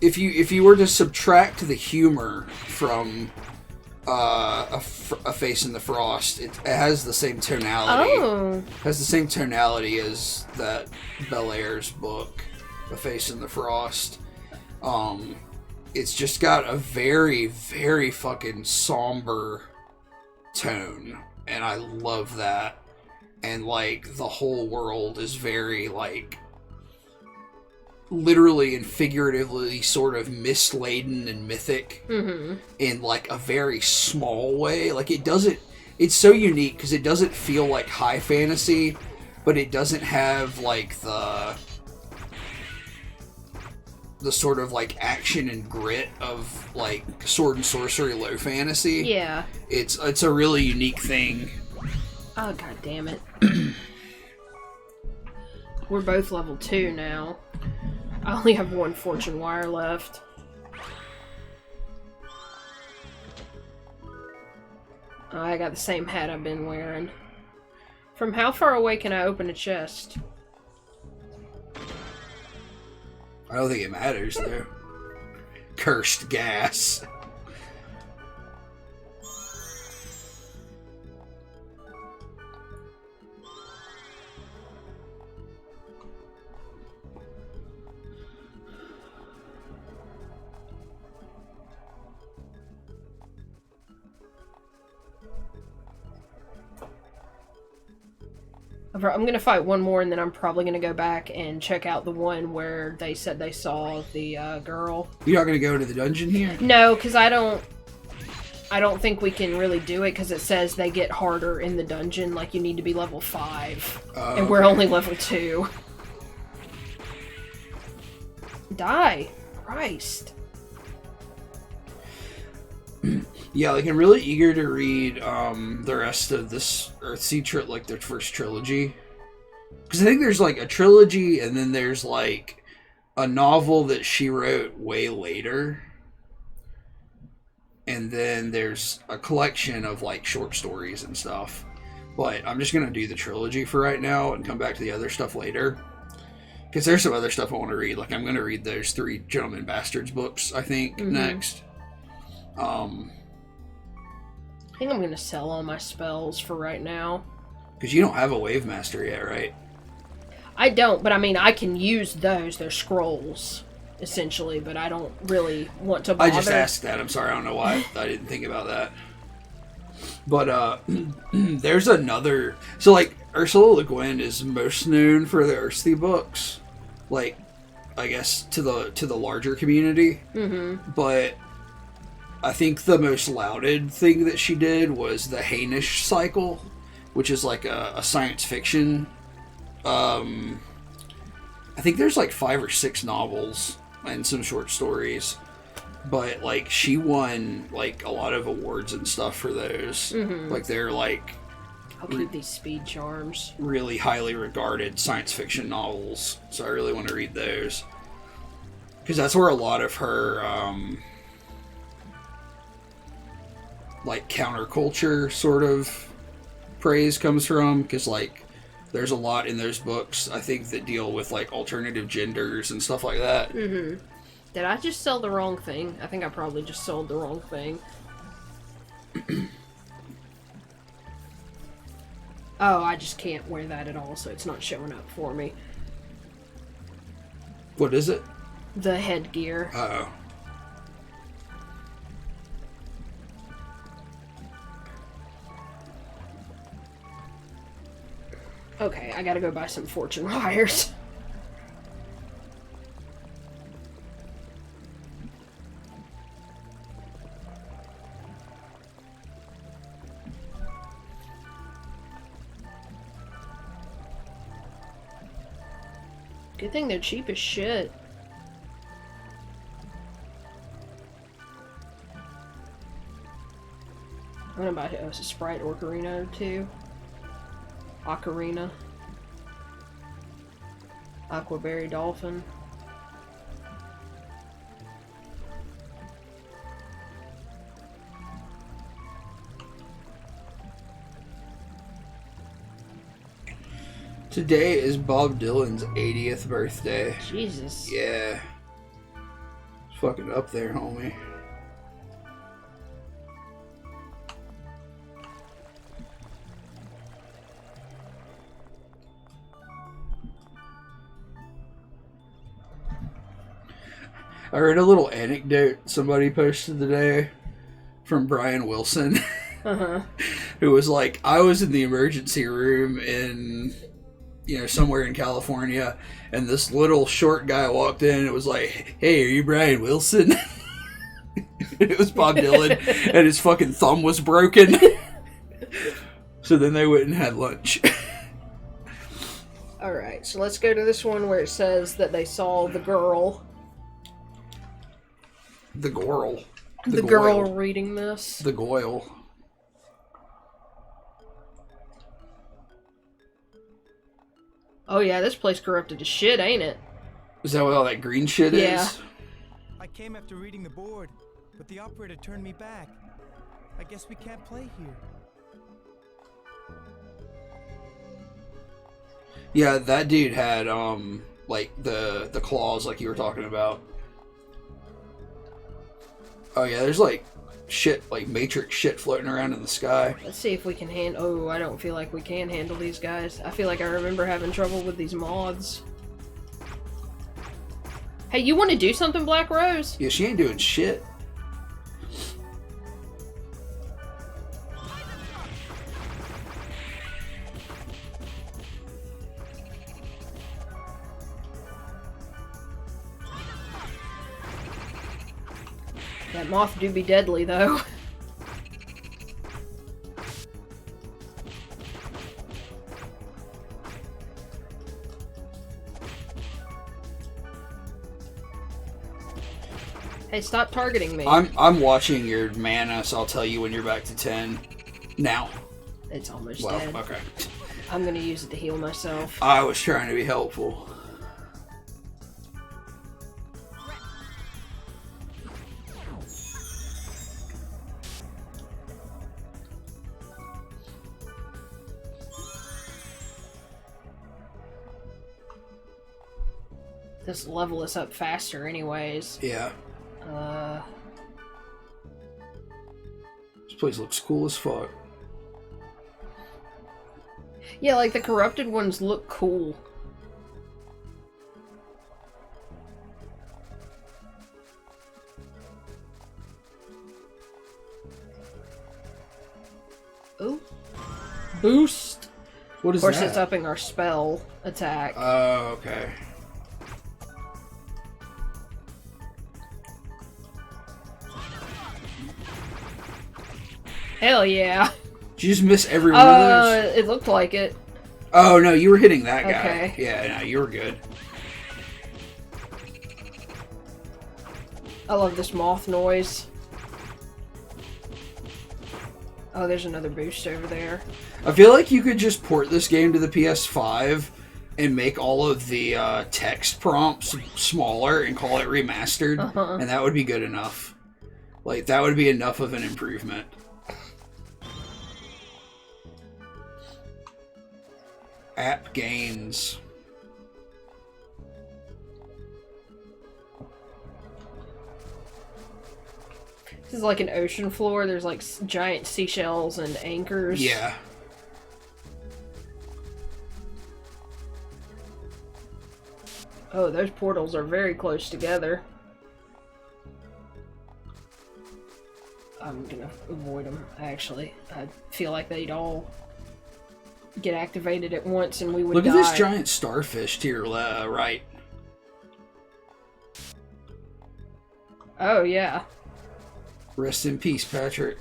if you were to subtract the humor from a Face in the Frost, it has the same tonality. Oh. It has the same tonality as that Bellaire's book, A Face in the Frost. It's just got a very, very fucking somber tone, and I love that. And like the whole world is very like literally and figuratively sort of mist-laden and mythic in like a very small way. Like it's so unique because it doesn't feel like high fantasy, but it doesn't have like the sort of like action and grit of like sword and sorcery low fantasy. Yeah. It's a really unique thing. Oh, god damn it. We're both level 2 now. I only have 1 fortune wire left. Oh, I got the same hat I've been wearing. From how far away can I open a chest? I don't think it matters, though. Cursed gas. I'm gonna fight one more, and then I'm probably gonna go back and check out the one where they said they saw the girl. You're not gonna go into the dungeon here? No, because I don't think we can really do it, because it says they get harder in the dungeon. Like, you need to be level 5, and we're only level 2. Die, Christ. Yeah, like, I'm really eager to read the rest of this Earthsea like their first trilogy. Because I think there's like a trilogy, and then there's like a novel that she wrote way later. And then there's a collection of like short stories and stuff. But I'm just going to do the trilogy for right now and come back to the other stuff later. Because there's some other stuff I want to read. Like, I'm going to read those 3 Gentleman Bastards books, I think, next. I think I'm gonna sell all my spells for right now. Because you don't have a Wave Master yet, right? I don't, but I mean, I can use those. They're scrolls, essentially, but I don't really want to bother. I just asked that. I'm sorry. I don't know why I didn't think about that. But, there's another... So, like, Ursula Le Guin is most known for the Earthsea books. Like, I guess, to the larger community. Mm-hmm. But... I think the most lauded thing that she did was the Hainish cycle, which is like a science fiction. I think there's like 5 or 6 novels and some short stories, but like she won like a lot of awards and stuff for those. Mm-hmm. Like they're like I'll keep these speed charms. Really highly regarded science fiction novels, so I really want to read those because that's where a lot of her. Like counterculture sort of praise comes from, because like there's a lot in those books I think that deal with like alternative genders and stuff like that. Mm-hmm. Did I just sell the wrong thing? I think I probably just sold the wrong thing. Oh, I just can't wear that at all, so it's not showing up for me. What is it? The headgear. Uh-oh. Okay, I gotta go buy some fortune wires. Good thing they're cheap as shit. I'm gonna buy a Sprite Ocarina too. Ocarina. Aquaberry Dolphin. Today is Bob Dylan's 80th birthday. Jesus. Yeah. It's fucking up there, homie. I heard a little anecdote somebody posted today from Brian Wilson, who was like, I was in the emergency room in, somewhere in California, and this little short guy walked in and it was like, hey, are you Brian Wilson? It was Bob Dylan, and his fucking thumb was broken. So then they went and had lunch. Alright, so let's go to this one where it says that they saw the girl. The girl. The girl reading this. The Goyle. Oh yeah, this place corrupted as shit, ain't it? Is that what all that green shit is? I came after reading the board, but the operator turned me back. I guess we can't play here. Yeah, that dude had like the claws, like you were talking about. Oh yeah, there's like shit, like Matrix shit floating around in the sky. Let's see if we can handle... Oh, I don't feel like we can handle these guys. I feel like I remember having trouble with these moths. Hey, you want to do something, Black Rose? Yeah, she ain't doing shit. That moth do be deadly, though. Hey, stop targeting me. I'm watching your mana, so I'll tell you when you're back to 10. Now. It's almost Well, dead. okay. I'm gonna use it to heal myself. I was trying to be helpful. This will level us up faster anyways. Yeah. This place looks cool as fuck. Yeah, like the corrupted ones look cool. Ooh. Boost. What is that? Of course, that? it's upping our spell attack. Oh, okay. Hell yeah. Did you just miss every one of those? It looked like it. Oh, no, you were hitting that guy. Okay. Yeah, no, you were good. I love this moth noise. Oh, there's another boost over there. I feel like you could just port this game to the PS5 and make all of the text prompts smaller and call it remastered, and that would be good enough. Like, that would be enough of an improvement. App gains. This is like an ocean floor. There's like giant seashells and anchors. Yeah. Oh, those portals are very close together. I'm gonna avoid them, actually. I feel like they'd all get activated at once and we would Look die. at this giant starfish to your right. Oh, yeah. Rest in peace, Patrick.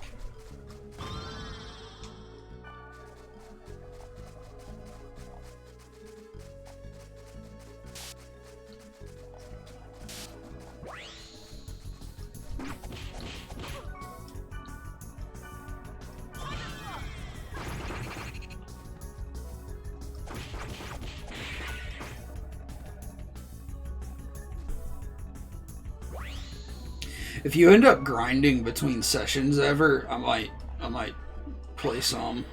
If you end up grinding between sessions ever, I might play some.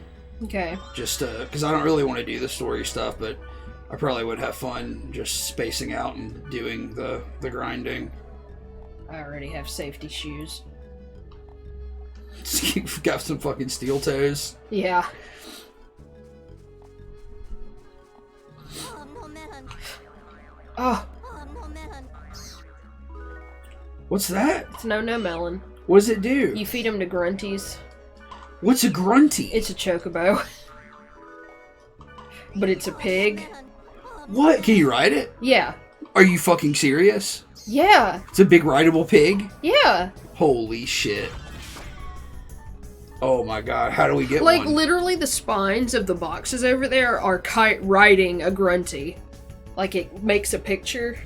Okay. Just because I don't really want to do the story stuff, but I probably would have fun just spacing out and doing the grinding. I already have safety shoes. You've got some fucking steel toes. Yeah. Oh, no melon. Oh, Oh, no melon. What's that? it's no melon. What does it do? You feed them to grunties. What's a grunty? It's a chocobo. But it's a pig. What? Can you ride it? Yeah. Are you fucking serious? Yeah. It's a big rideable pig? Yeah. Holy shit. Oh my god, how do we get Like, one? literally the spines of the boxes over there are riding a grunty. Like, it makes a picture.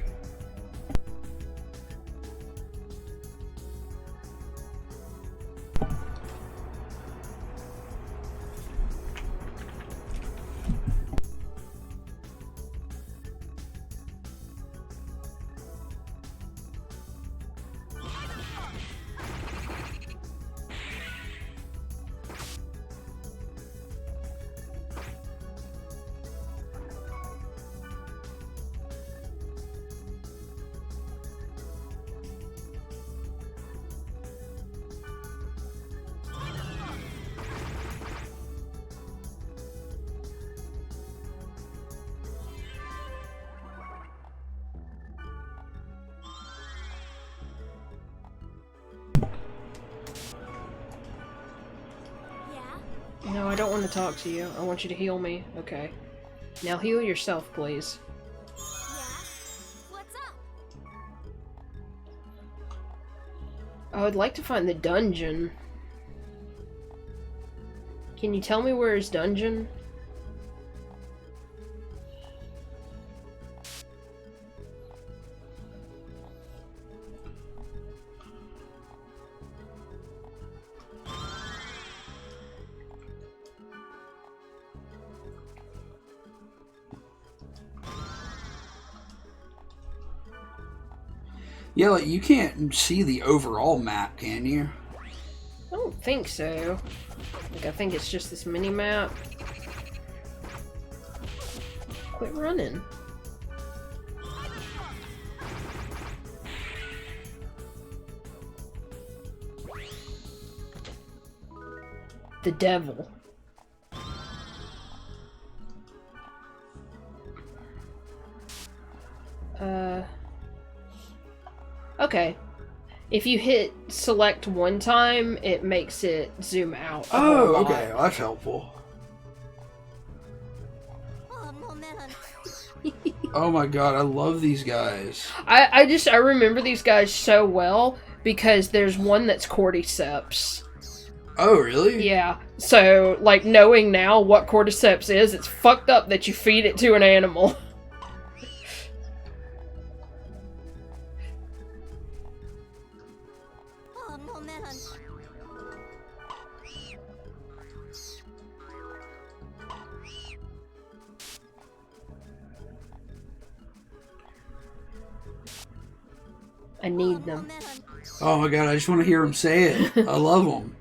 No, I don't want to talk to you. I want you to heal me. Okay. Now heal yourself, please. What's up? I would like to find the dungeon. Can you tell me where is dungeon? Yeah, like, you can't see the overall map, can you? I don't think so. Like, I think it's just this mini map. Quit running. The devil. Okay. If you hit select one time, it makes it zoom out. Oh, okay. Well, that's helpful. Oh, man. Oh my god, I love these guys. I remember these guys so well because there's one that's cordyceps. Oh, really? Yeah. So, like, knowing now what cordyceps is, it's fucked up that you feed it to an animal. Oh, man. I need them. Oh my god, I just want to hear him say it. I love them.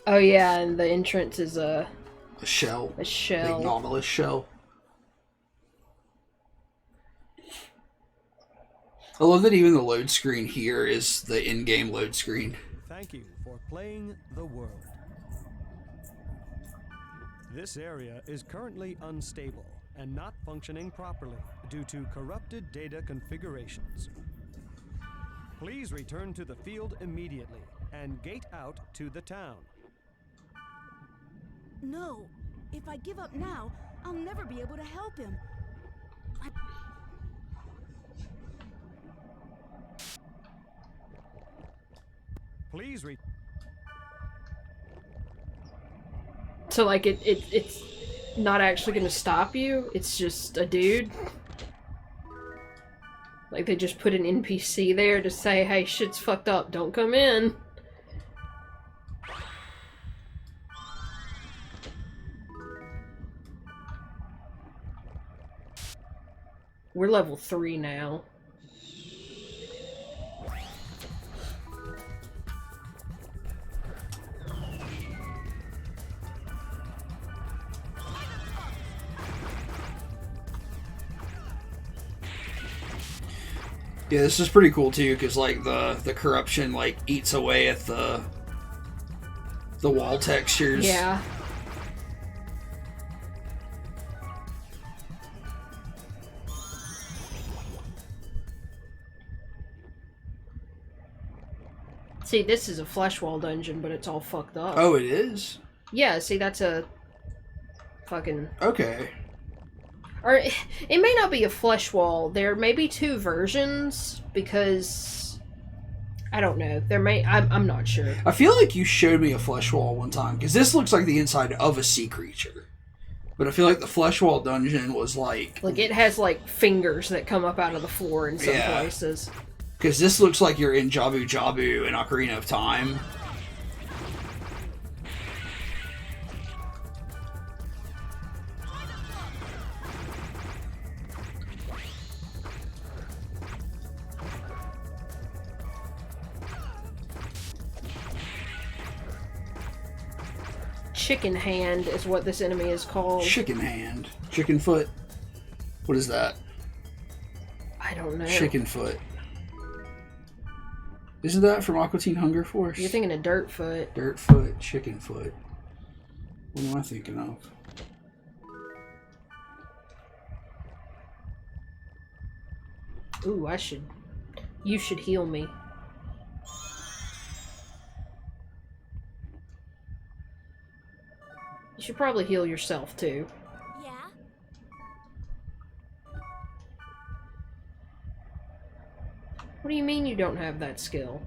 Oh yeah, and the entrance is A shell. a shell. Big Nautilus shell. I love that even the load screen here is the in-game load screen. Thank you for playing the world. This area is currently unstable and not functioning properly due to corrupted data configurations. Please return to the field immediately and gate out to the town. No. If I give up now, I'll never be able to help him. Please So like it's not actually gonna stop you, it's just a dude. Like they just put an NPC there to say, hey, shit's fucked up, don't come in. We're level 3 now. Yeah, this is pretty cool too, because like the corruption like eats away at the wall textures. Yeah. See, this is a flesh wall dungeon, but it's all fucked up. Oh, it is? Yeah, see, that's a fucking... Okay. Or, it may not be a flesh wall. There may be 2 versions, because... I don't know. There may... I'm not sure. I feel like you showed me a flesh wall one time, because this looks like the inside of a sea creature. But I feel like the flesh wall dungeon was like... Like, it has, like, fingers that come up out of the floor in some places. Because this looks like you're in Jabu Jabu in Ocarina of Time. Chicken hand is what this enemy is called. Chicken hand. Chicken foot. What is that? I don't know. Chicken foot. Isn't that from Aqua Teen Hunger Force? You're thinking of dirt foot. Dirt foot, chicken foot. What am I thinking of? Ooh, I should You should heal me. You should probably heal yourself, too. Yeah? What do you mean you don't have that skill?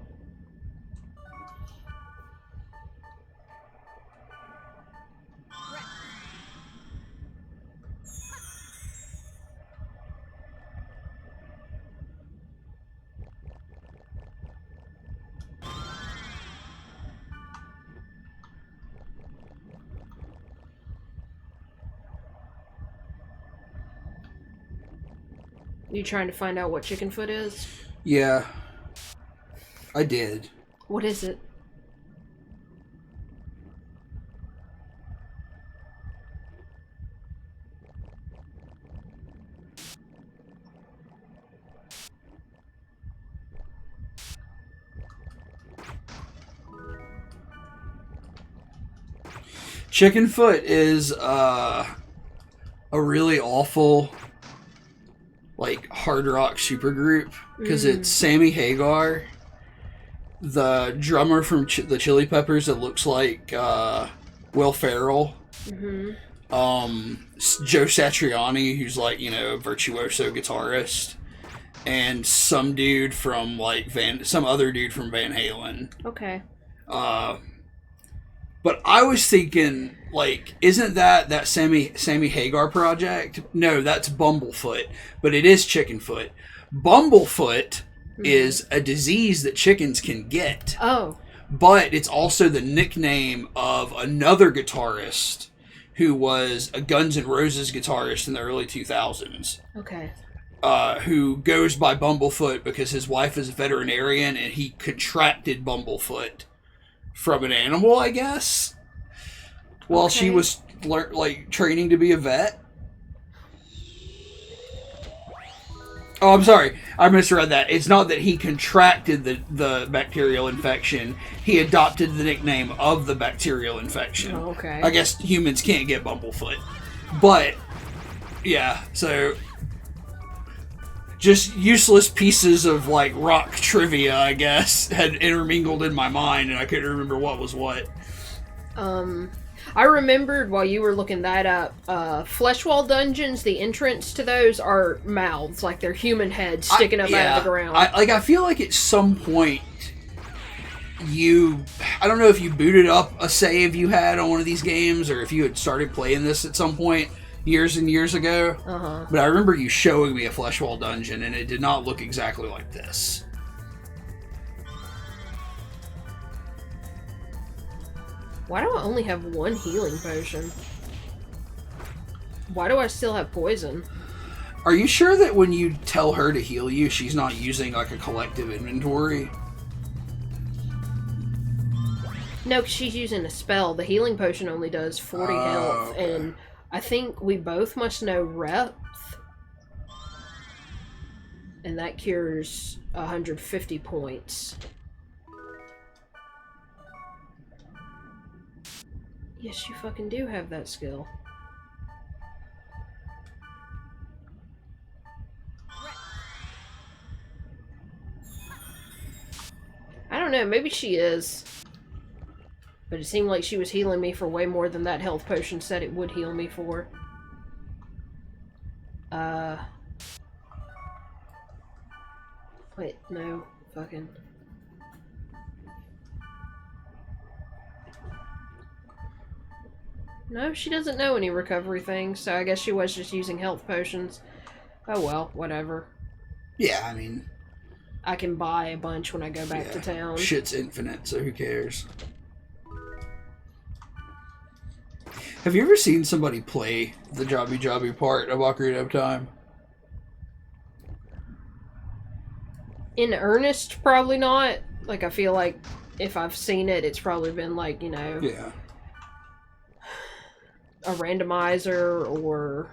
You trying to find out what Chickenfoot is? Yeah. I did. What is it? Chickenfoot is a really awful like hard rock supergroup because it's Sammy Hagar, the drummer from the Chili Peppers that looks like Will Ferrell, Joe Satriani, who's like, you know, a virtuoso guitarist, and some dude from like some other dude from Van Halen. Okay. But I was thinking, like, isn't that Sammy Hagar project? No, that's Bumblefoot, but it is Chickenfoot. Bumblefoot is a disease that chickens can get. Oh. But it's also the nickname of another guitarist who was a Guns N' Roses guitarist in the early 2000s. Okay. Who goes by Bumblefoot because his wife is a veterinarian and he contracted Bumblefoot from an animal, I guess, while she was like training to be a vet. Oh, I'm sorry, I misread that. It's not that he contracted the bacterial infection; he adopted the nickname of the bacterial infection. Oh, okay. I guess humans can't get Bumblefoot, but yeah. So just useless pieces of like rock trivia, I guess, had intermingled in my mind, and I couldn't remember what was what. I remembered while you were looking that up, Fleshwall dungeons, the entrance to those are mouths, like they're human heads sticking up out of the ground. I feel like at some point I don't know if you booted up a save you had on one of these games, or if you had started playing this at some point years and years ago. But I remember you showing me a Fleshwall dungeon, and it did not look exactly like this. Why do I only have one healing potion? Why do I still have poison? Are you sure that when you tell her to heal you, she's not using like a collective inventory? No, 'cause she's using a spell. The healing potion only does 40 health, okay. and I think we both must know Repth. And that cures 150 points. Yes, you fucking do have that skill. I don't know, maybe she is. But it seemed like she was healing me for way more than that health potion said it would heal me for. Wait, no. Fucking... No, she doesn't know any recovery things, so I guess she was just using health potions. Oh well, whatever. Yeah, I mean... I can buy a bunch when I go back to town. Shit's infinite, so who cares? Have you ever seen somebody play the Jobby Jobby part of Ocarina of Time? In earnest, probably not. Like, I feel like if I've seen it, it's probably been like, you know... Yeah. A randomizer or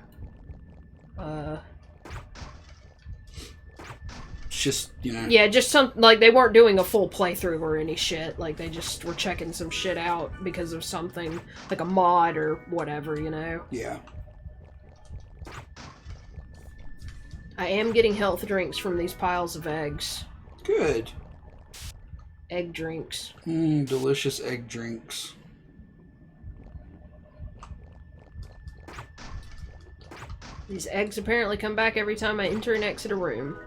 It's just, you know. Yeah, just some, like, they weren't doing a full playthrough or any shit. Like, they just were checking some shit out because of something, like a mod or whatever, you know? Yeah. I am getting health drinks from these piles of eggs. Good. Egg drinks. Delicious egg drinks. These eggs apparently come back every time I enter and exit a room.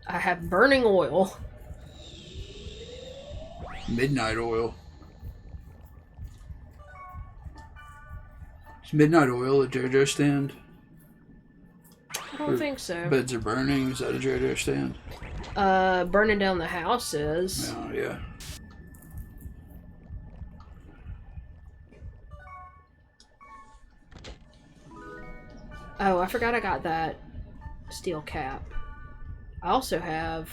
I have burning oil. Midnight oil. Is midnight oil a JoJo stand? I don't think so. Beds are burning. Is that a JoJo stand? Burning down the house is. Oh, yeah. Oh, I forgot I got that steel cap. I also have,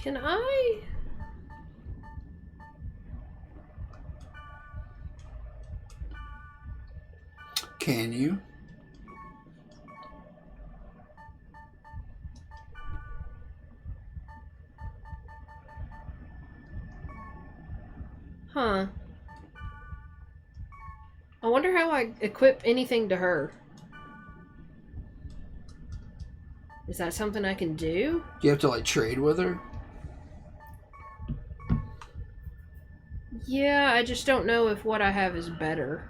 can I? Can you? Huh. I wonder how I equip anything to her. Is that something I can do? Do you have to, like, trade with her? Yeah, I just don't know if what I have is better.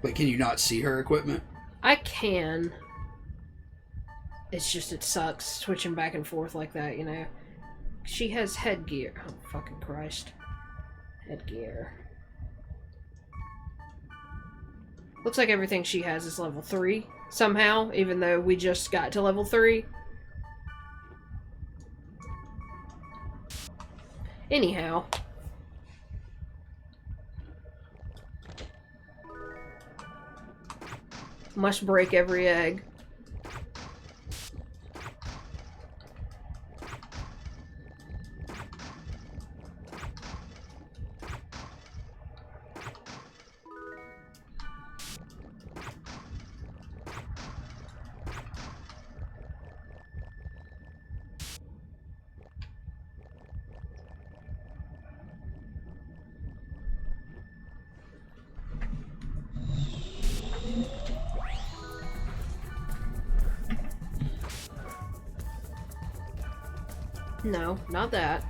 But can you not see her equipment? I can. It's just, it sucks switching back and forth like that, you know? She has headgear. Oh, fucking Christ. Headgear. Looks like everything she has is level 3, somehow, even though we just got to level 3. Anyhow. Must break every egg. No, not that.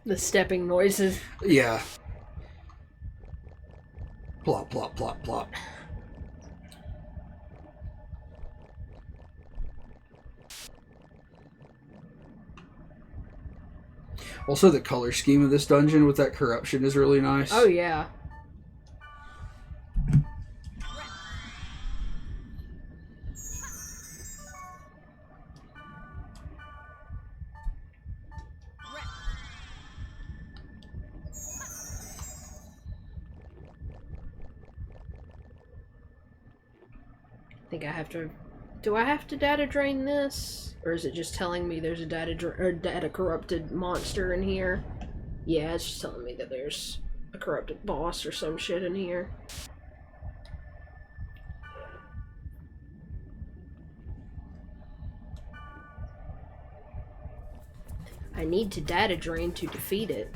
The stepping noises. Yeah. Plop, plop, plop, plop. Also, the color scheme of this dungeon with that corruption is really nice. Oh, yeah. I think I have to... Do I have to data drain this? Or is it just telling me there's a data corrupted monster in here? Yeah, it's just telling me that there's a corrupted boss or some shit in here. I need to data drain to defeat it.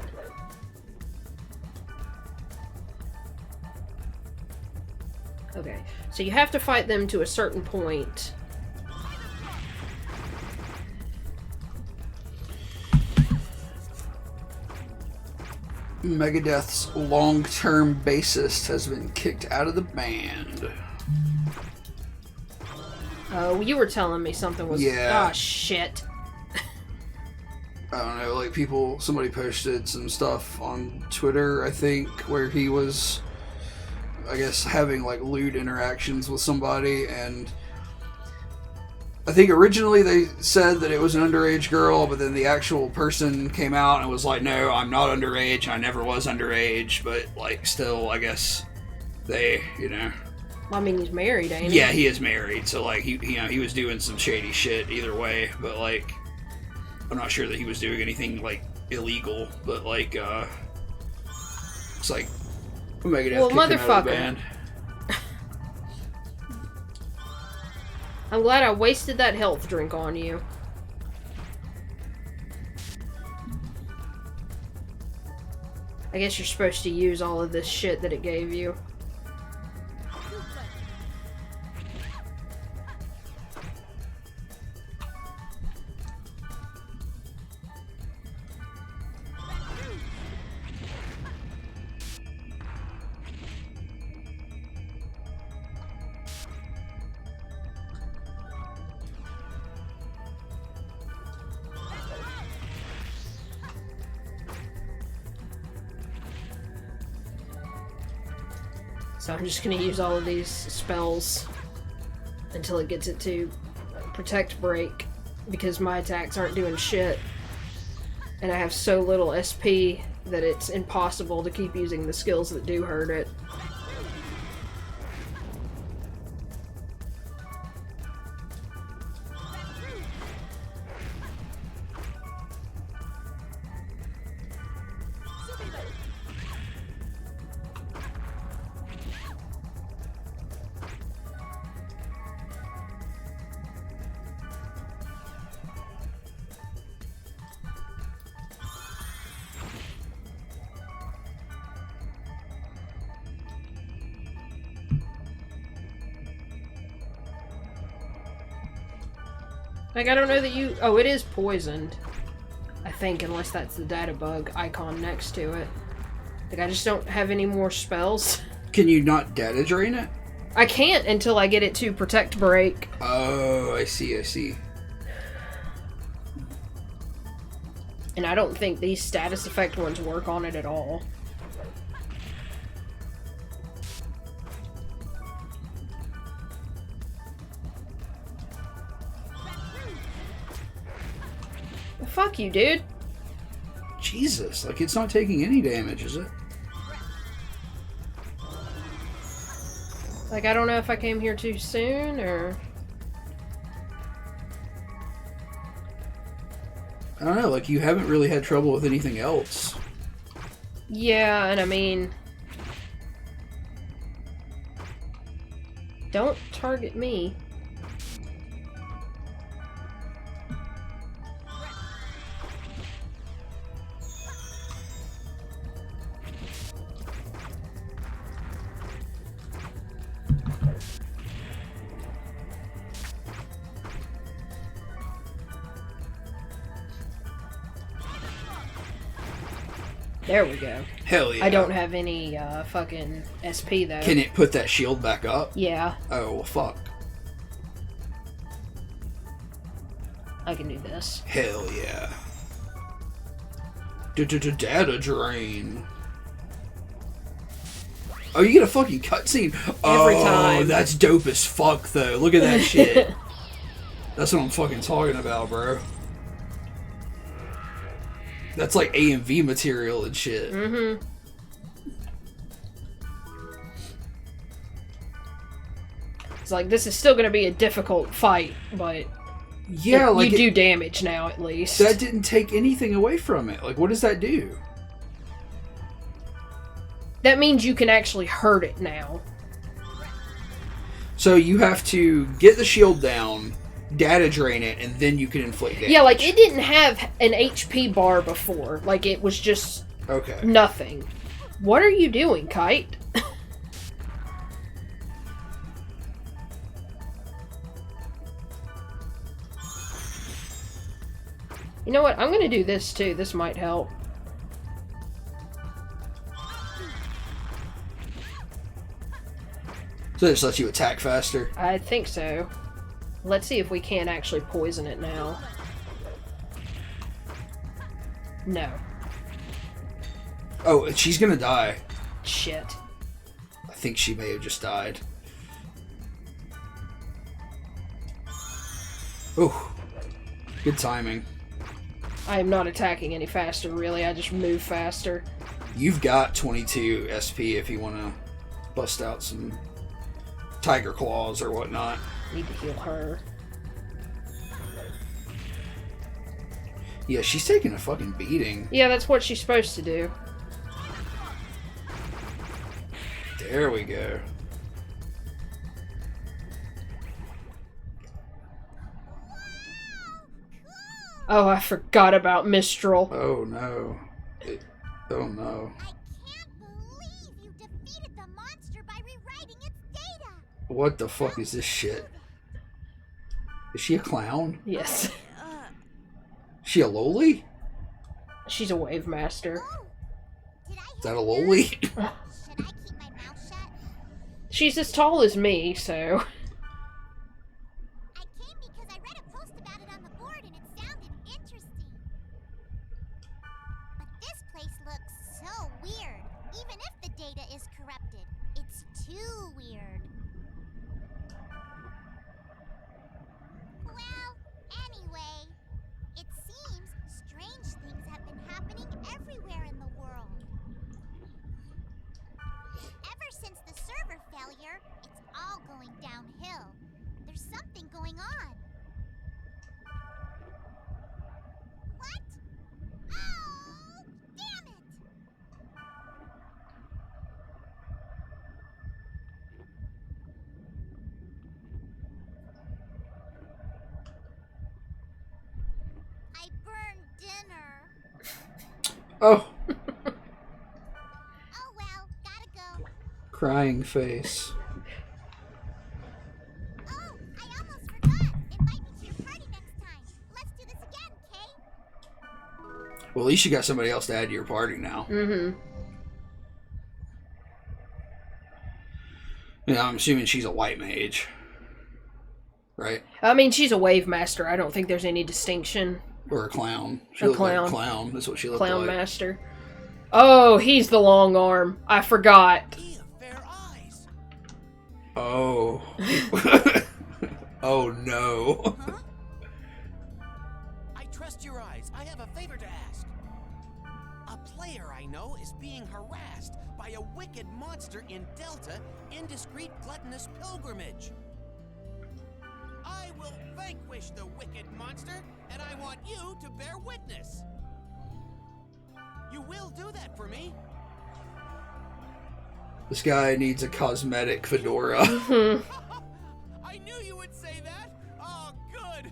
Okay, so you have to fight them to a certain point. Megadeth's long-term bassist has been kicked out of the band. Oh, you were telling me something was... Yeah. Ah, shit. I don't know, like somebody posted some stuff on Twitter, I think, where he was, I guess, having like lewd interactions with somebody, and I think originally they said that it was an underage girl, but then the actual person came out and was like, no, I'm not underage, I never was underage, but like still, I guess, they, you know. Well, I mean, he's married, ain't he? Yeah, he is married, so like he was doing some shady shit either way, but like I'm not sure that he was doing anything like illegal, but like it's like Megadeth kicked him out of the band. I'm glad I wasted that health drink on you. I guess you're supposed to use all of this shit that it gave you. So I'm just gonna use all of these spells until it gets it to protect break, because my attacks aren't doing shit. And I have so little SP that it's impossible to keep using the skills that do hurt it. Like, I don't know that you... Oh, it is poisoned. I think, unless that's the data bug icon next to it. Like, I just don't have any more spells. Can you not data drain it? I can't until I get it to protect break. Oh, I see, I see. And I don't think these status effect ones work on it at all. Well, fuck you, dude. Jesus, like it's not taking any damage, is it? Like, I don't know if I came here too soon, or... I don't know, like you haven't really had trouble with anything else. Yeah, and I mean... Don't target me. There we go. Hell yeah. I don't have any fucking SP though. Can it put that shield back up? Yeah. Oh, well, fuck. I can do this. Hell yeah. Data drain. Oh, you get a fucking cutscene Every time. Oh, that's dope as fuck, though. Look at that shit. That's what I'm fucking talking about, bro. That's like AMV material and shit. Mm-hmm. It's like, this is still gonna be a difficult fight, but... Yeah, like... You do damage now, at least. That didn't take anything away from it. Like, what does that do? That means you can actually hurt it now. So you have to get the shield down, data drain it, and then you can inflict damage. Yeah, like, it didn't have an HP bar before. Like, it was just... Okay. Nothing. What are you doing, Kite? You know what? I'm gonna do this, too. This might help. So it just lets you attack faster. I think so. Let's see if we can actually poison it now. No. Oh, she's gonna die. Shit. I think she may have just died. Oh, good timing. I am not attacking any faster, really. I just move faster. You've got 22 SP if you want to bust out some tiger claws or whatnot. Need to heal her. Yeah, she's taking a fucking beating. Yeah, that's what she's supposed to do. There we go. Oh, I forgot about Mistral. Oh no. Oh no. I can't believe you defeated the monster by rewriting its data. What the fuck is this shit? Is she a clown? Yes. Is she a loli? She's a wave master. Oh, did I Is that a loli? Should I keep my mouth shut? She's as tall as me, so... I came because I read a post about it on the board and it sounded interesting. But this place looks so weird. Even if the data is corrupted, it's too weird. Well, anyway, it seems strange things have been happening everywhere in the world. Ever since the server failure, it's all going downhill. There's something going on. What? Oh, damn it! I burned dinner. Oh, Oh well, gotta go. crying face. Oh, I almost forgot. Invite me to your party next time. Let's do this again, Kay? Well, at least you got somebody else to add to your party now. Mm-hmm. Yeah, I'm assuming she's a white mage. Right? I mean, she's a wave master. I don't think there's any distinction. Or a clown. She A looked like clown. a clown. That's what she looked Clown like. master. Oh, he's the long arm. I forgot. Oh. Oh no. Huh? I trust your eyes. I have a favor to ask. A player I know is being harassed by a wicked monster in Delta Indiscreet Gluttonous Pilgrimage. I will vanquish the wicked monster, and I want you to bear witness. You will do that for me? This guy needs a cosmetic fedora. I knew you would say that. Oh, good.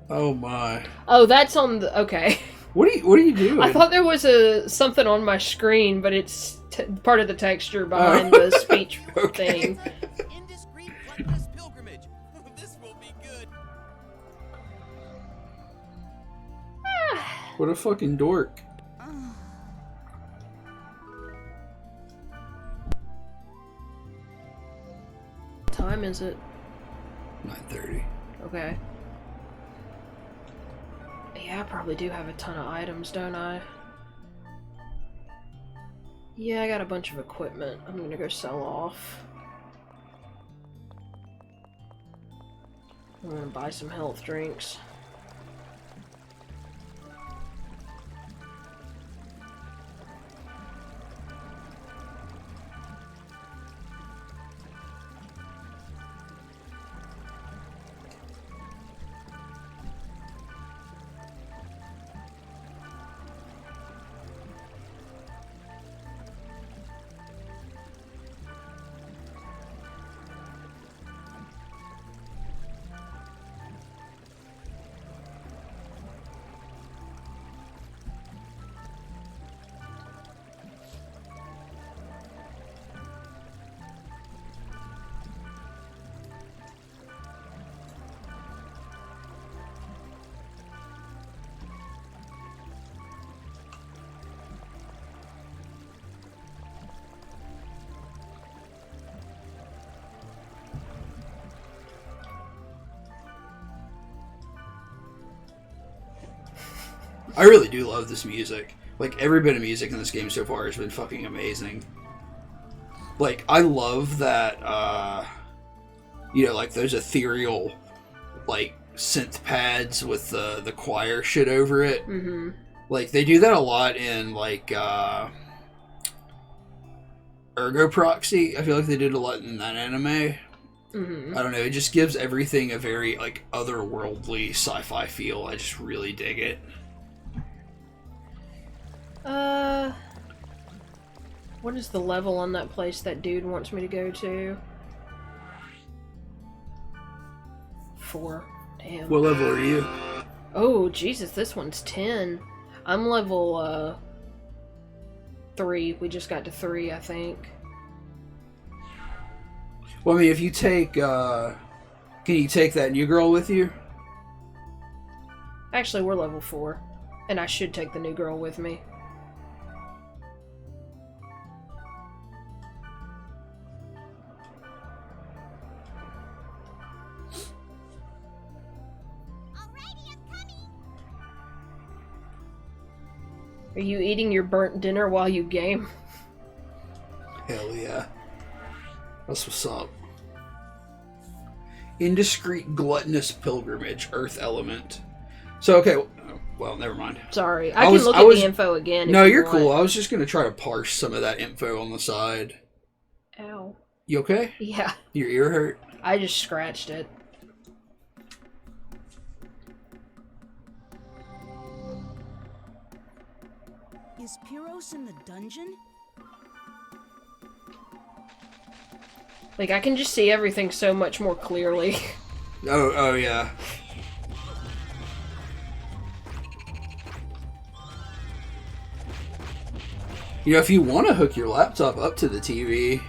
Oh my. Oh, that's on the... Okay. What are you doing? I thought there was something on my screen, but it's part of the texture behind the speech thing. Indiscreet Gluttonous Pilgrimage. This will be good. What a fucking dork. What time is it? 9:30. Okay. Yeah, I probably do have a ton of items, don't I? Yeah, I got a bunch of equipment I'm gonna go sell off. I'm gonna buy some health drinks. I really do love this music. Like, every bit of music in this game so far has been fucking amazing. Like, I love that, you know, like, those ethereal, like, synth pads with the choir shit over it. Mm-hmm. Like, they do that a lot in, like, Ergo Proxy. I feel like they did a lot in that anime. Mm-hmm. I don't know, it just gives everything a very, like, otherworldly sci-fi feel. I just really dig it. What is the level on that place that dude wants me to go to? 4. Damn. What level are you? Oh, Jesus, this one's 10. I'm level, 3. We just got to 3, I think. Well, I mean, if you take, can you take that new girl with you? Actually, we're level 4. And I should take the new girl with me. Are you eating your burnt dinner while you game? Hell yeah. That's what's up. Indiscreet gluttonous pilgrimage, earth element. So, okay, well, never mind. Sorry, I can look at the info again. No, if you're you cool. want. I was just going to try to parse some of that info on the side. Ow. You okay? Yeah. Your ear hurt? I just scratched it. Is Pyros in the dungeon? Like, I can just see everything so much more clearly. Oh, yeah. You know, if you want to hook your laptop up to the TV,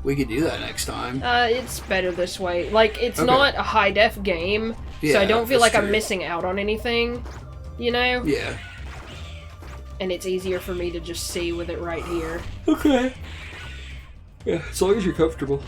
we could do that next time. It's better this way. Like, it's Okay. not a high-def game, so Yeah, I don't feel that's like I'm true. missing out on anything, you know? Yeah. And it's easier for me to just see with it right here. Okay. Yeah, as long as you're comfortable.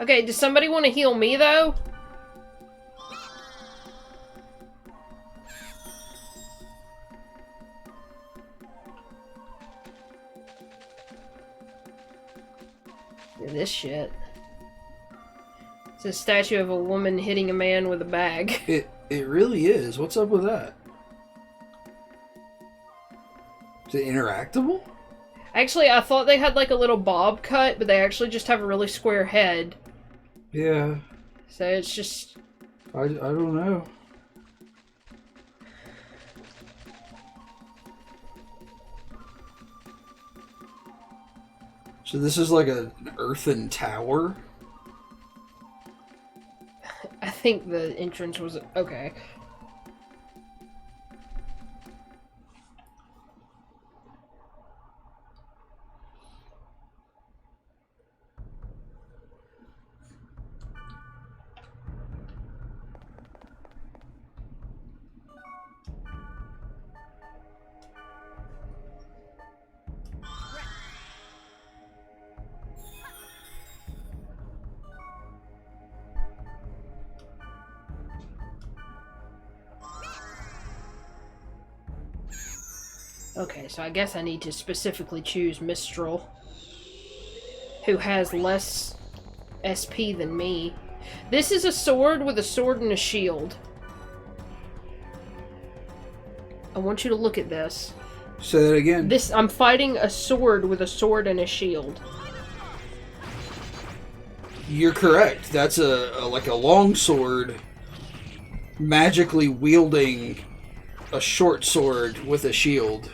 Okay, does somebody want to heal me, though? This shit. It's a statue of a woman hitting a man with a bag. It really is. What's up with that? Is it interactable? Actually, I thought they had like a little bob cut, but they actually just have a really square head. Yeah. So it's just... I don't know. So this is like an earthen tower? I think the entrance was... Okay. Okay, so I guess I need to specifically choose Mistral, who has less SP than me. This is a sword with a sword and a shield. I want you to look at this. Say that again. I'm fighting a sword with a sword and a shield. You're correct. That's a like a long sword magically wielding a short sword with a shield.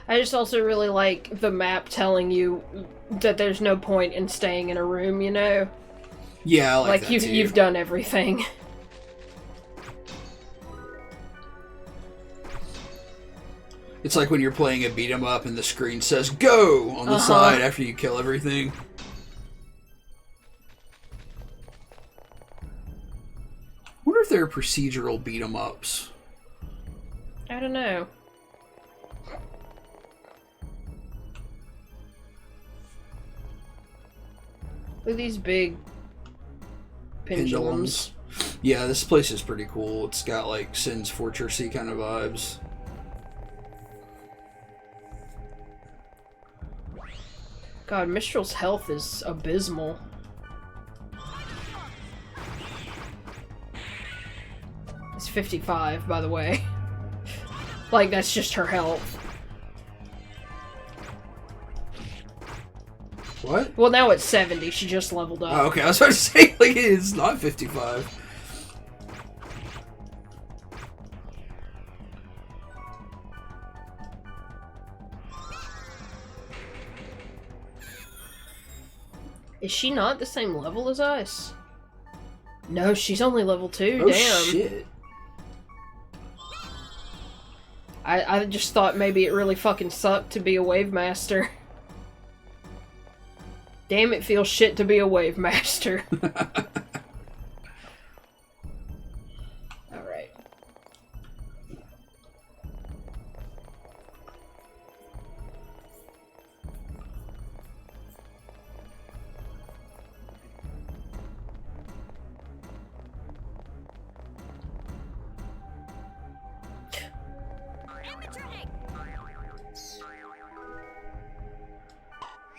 I just also really like the map telling you that there's no point in staying in a room, you know? Yeah, I like that too. You've done everything. It's like when you're playing a beat 'em up and the screen says "Go" on the side after you kill everything. I wonder if there are procedural beat 'em ups. I don't know. Look at these big pendulums. Yeah, this place is pretty cool. It's got like Sin's Fortressy kind of vibes. God, Mistral's health is abysmal. It's 55, by the way. Like, that's just her health. What? Well, now it's 70. She just leveled up. Oh, okay, I was about to say, like, it's not 55. Is she not the same level as us? No, she's only level 2. Oh, damn. shit. I just thought maybe it really fucking sucked to be a Wave Master. Damn, it feels shit to be a Wave Master. Alright.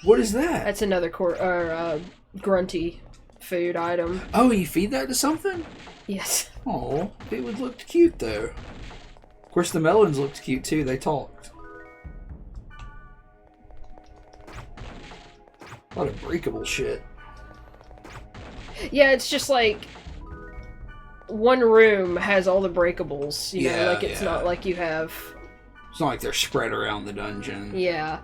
What is that? That's another grunty food item. Oh, you feed that to something? Yes. Oh, it would look cute though. Of course, the melons looked cute too. They talked. A lot of breakable shit. Yeah, it's just like one room has all the breakables. You know, like it's not like you have. It's not like they're spread around the dungeon. Yeah.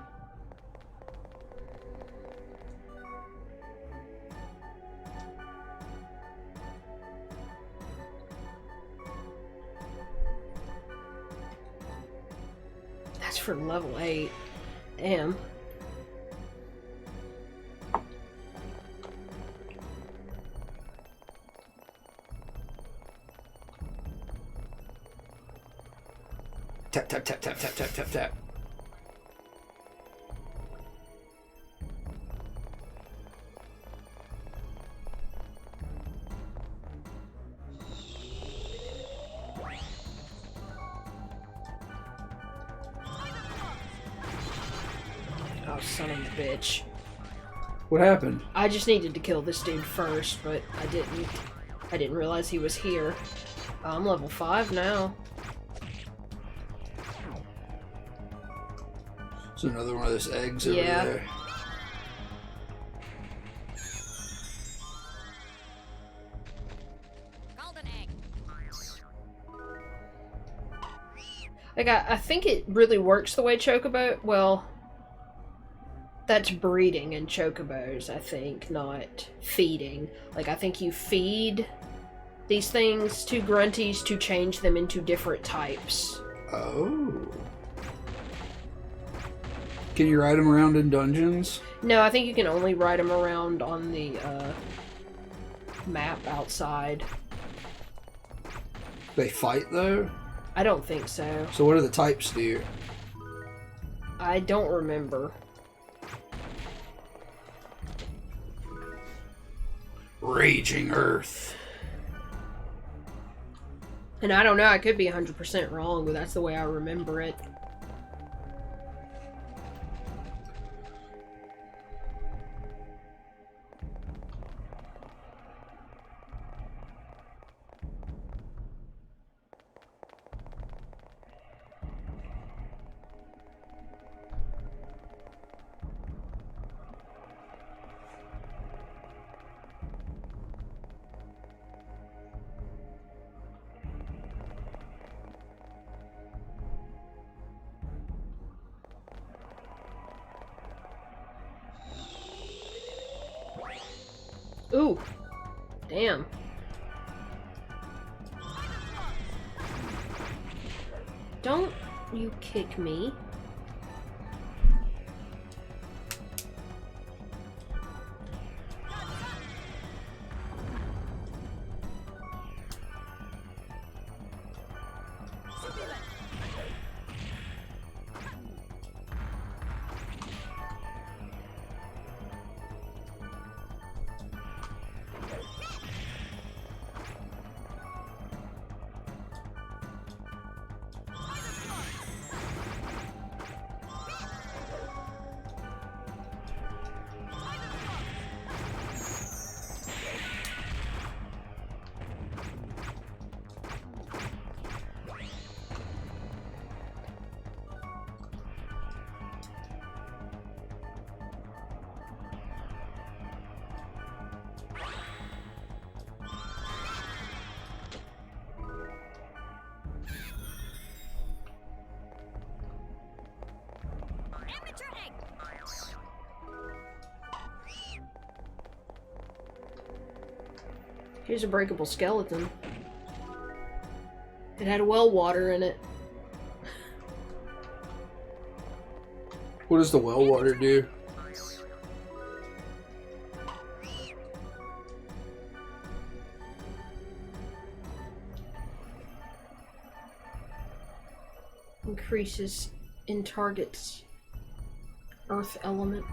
That's for level 8. Damn. Tap, tap, tap, tap, tap, tap, tap, tap. Oh, son of a bitch. What happened? I just needed to kill this dude first, but I didn't. I didn't realize he was here. I'm level 5 now. So another one of those eggs over there. Golden egg. Like, I think it really works the way Chocobo... Well, that's breeding in Chocobos, I think, not feeding. Like, I think you feed these things to grunties to change them into different types. Oh. Can you ride them around in dungeons? No, I think you can only ride them around on the map outside. They fight though? I don't think so. So what do the types do? I don't remember. Raging Earth. And I don't know, I could be 100% wrong, but that's the way I remember it. Ooh. Damn. Don't you kick me. Here's a breakable skeleton. It had well water in it. What does the well water do? Increases in target's earth element.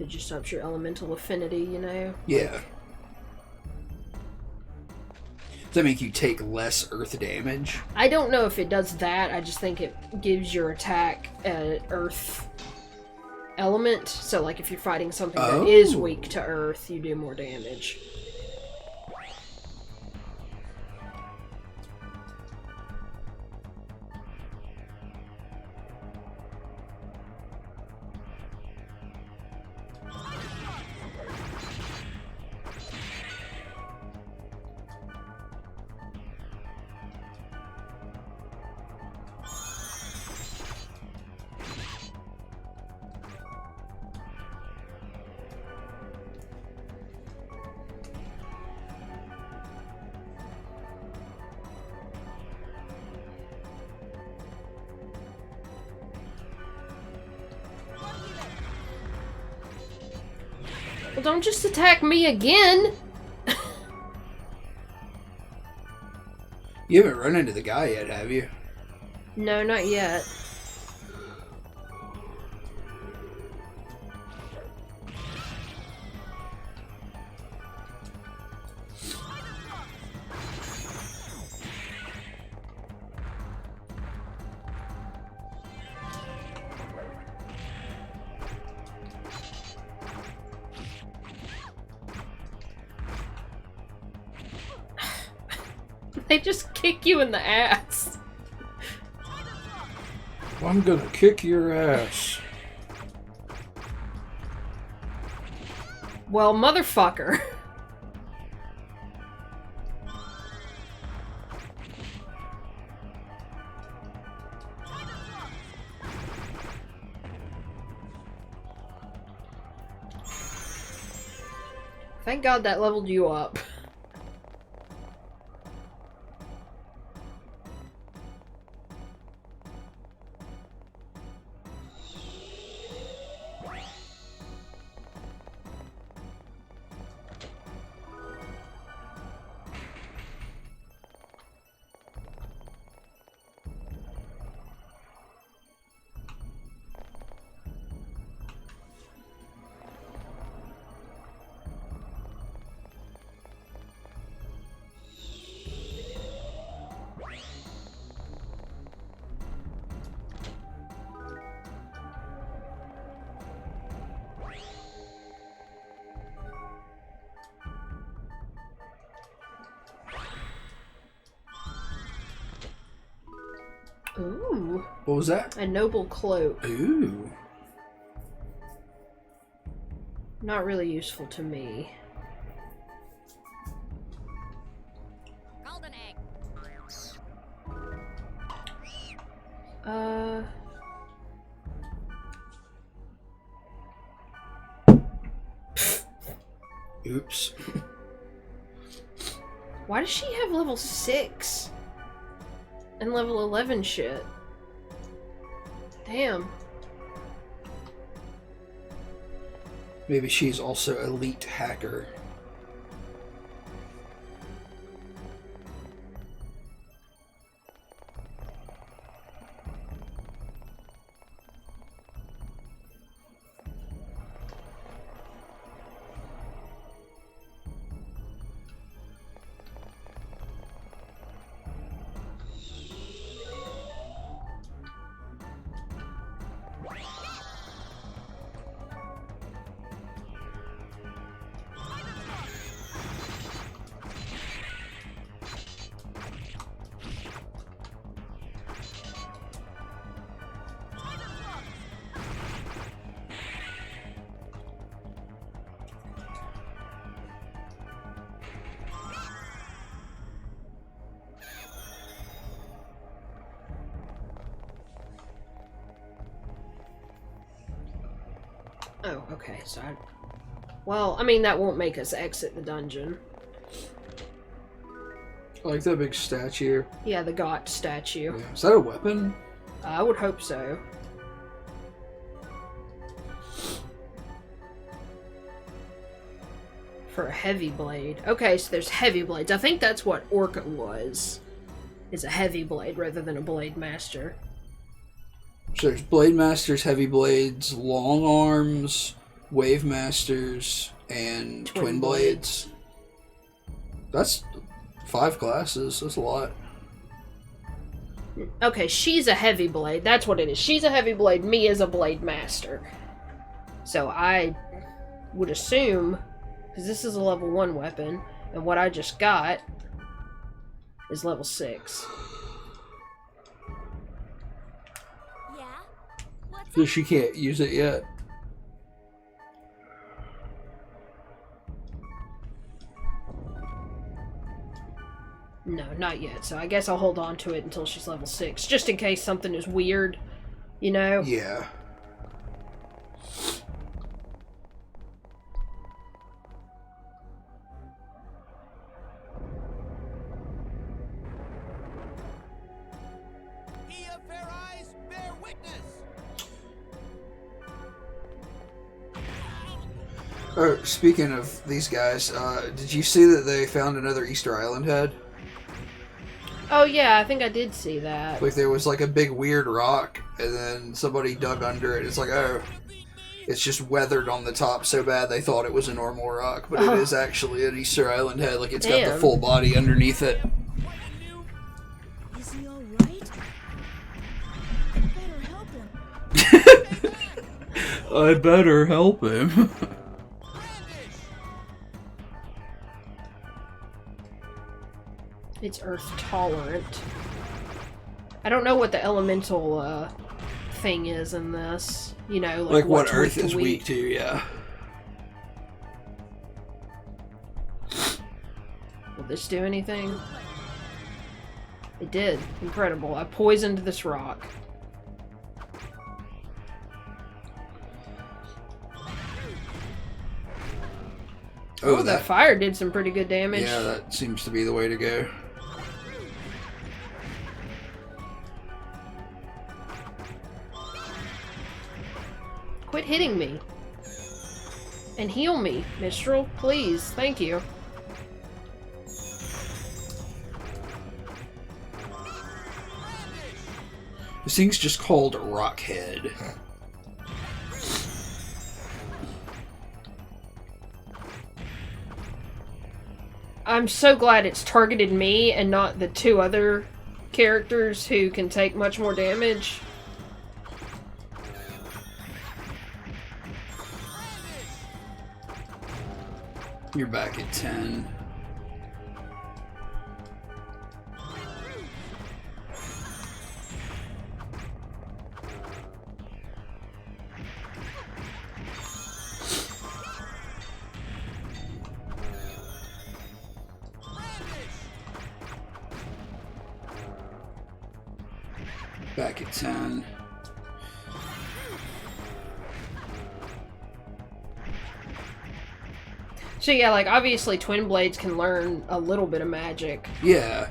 It just ups your elemental affinity, you know? Yeah. Does that make you take less earth damage? I don't know if it does that. I just think it gives your attack an earth element. So, like, if you're fighting something that is weak to earth, you do more damage. Well, don't just attack me again! You haven't run into the guy yet, have you? No, not yet. They just kick you in the ass. I'm gonna kick your ass. Well, motherfucker. Thank God that leveled you up. Ooh. What was that? A noble cloak. Ooh. Not really useful to me. Golden egg. Oops. Why does she have level 6? And level 11 shit? Damn. Maybe she's also elite hacker. Oh, okay, so well, I mean, that won't make us exit the dungeon. I like that big statue. Yeah, the Got statue. Yeah. Is that a weapon? I would hope so. For a heavy blade. Okay, so there's heavy blades. I think that's what Orca was. Is a heavy blade rather than a blade master. So there's Blade Masters, Heavy Blades, Long Arms, Wave Masters, and Twin Blades. That's 5 classes. That's a lot. Okay, she's a heavy blade. That's what it is. She's a heavy blade. Me is a blade master. So I would assume, because this is a level 1 weapon, and what I just got is level 6. So she can't use it yet. No, not yet. So I guess I'll hold on to it until she's level 6, just in case something is weird, you know? Yeah. Oh, speaking of these guys, did you see that they found another Easter Island head? Oh yeah, I think I did see that. Like there was like a big weird rock, and then somebody dug under it. It's like, oh, it's just weathered on the top so bad they thought it was a normal rock, but it is actually an Easter Island head. Like it's got the full body underneath it. Is he alright? I better help him. I better help him. It's earth tolerant. I don't know what the elemental thing is in this. You know, like what earth is weak to, yeah. Will this do anything? It did. Incredible. I poisoned this rock. Oh, that fire did some pretty good damage. Yeah, that seems to be the way to go. Quit hitting me. And heal me, Mistral. Please. Thank you. This thing's just called Rockhead. I'm so glad it's targeted me and not the 2 other characters who can take much more damage. You're back at 10. Back at 10. So yeah, like, obviously Twin Blades can learn a little bit of magic. Yeah.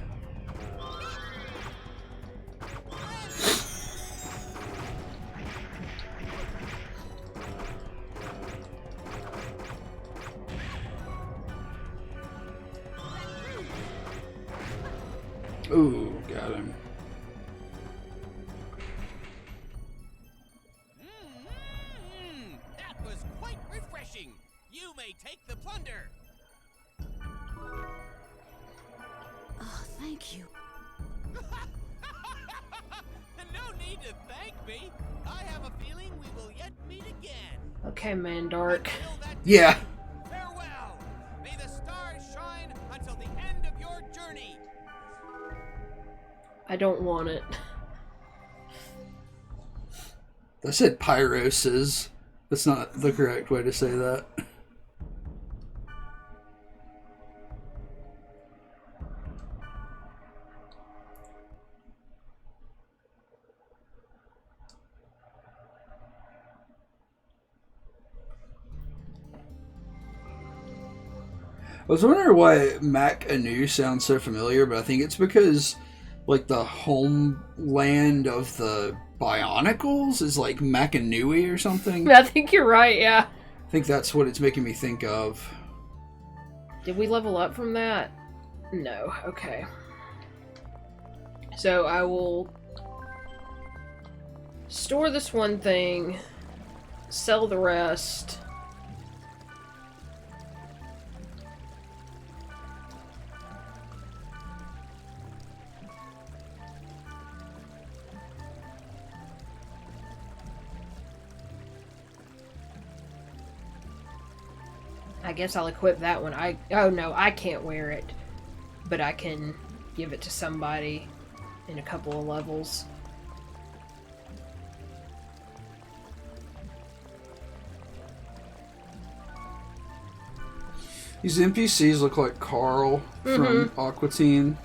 Ooh, got him. That was quite refreshing. You may take the plunder. Oh, thank you. No need to thank me. I have a feeling we will yet meet again. Okay, Mandark. Yeah. Farewell. May the stars shine until the end of your journey. I don't want it. I said Pyroses. That's not the correct way to say that. I was wondering why Mac Anu sounds so familiar, but I think it's because, like, the homeland of the Bionicles is, like, Macanui or something. I think you're right, yeah. I think that's what it's making me think of. Did we level up from that? No, okay. So I will store this one thing, sell the rest. I guess I'll equip that one. Oh no, I can't wear it. But I can give it to somebody in a couple of levels. These NPCs look like Carl from Aqua Teen.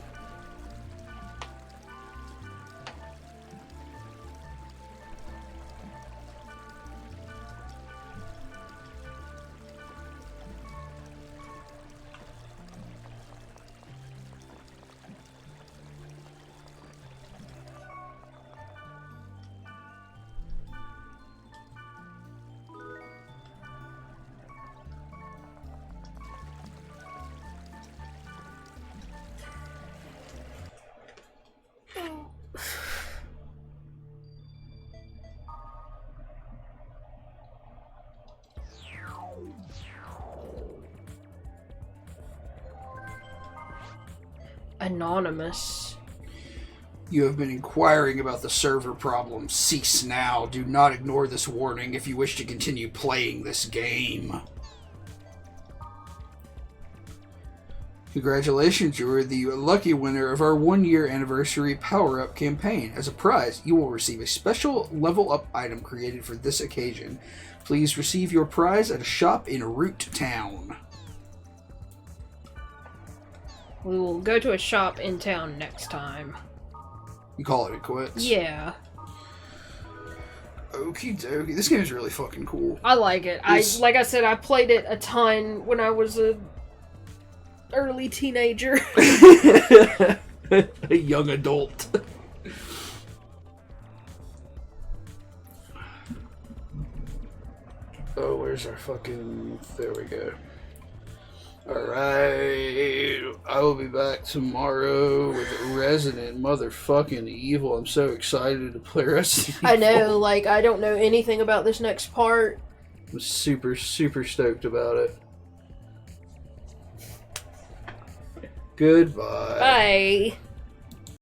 Anonymous. You have been inquiring about the server problem. Cease now. Do not ignore this warning if you wish to continue playing this game. Congratulations, you are the lucky winner of our 1-year anniversary power-up campaign. As a prize, you will receive a special level-up item created for this occasion. Please receive your prize at a shop in Root Town. We will go to a shop in town next time. You call it quits? Yeah. Okie dokie. This game is really fucking cool. I like it. Like I said, I played it a ton when I was a early teenager. A young adult. Oh, where's our fucking... There we go. Alright, I will be back tomorrow with Resident Motherfucking Evil. I'm so excited to play Resident Evil. I know, like, I don't know anything about this next part. I'm super, super stoked about it. Goodbye. Bye.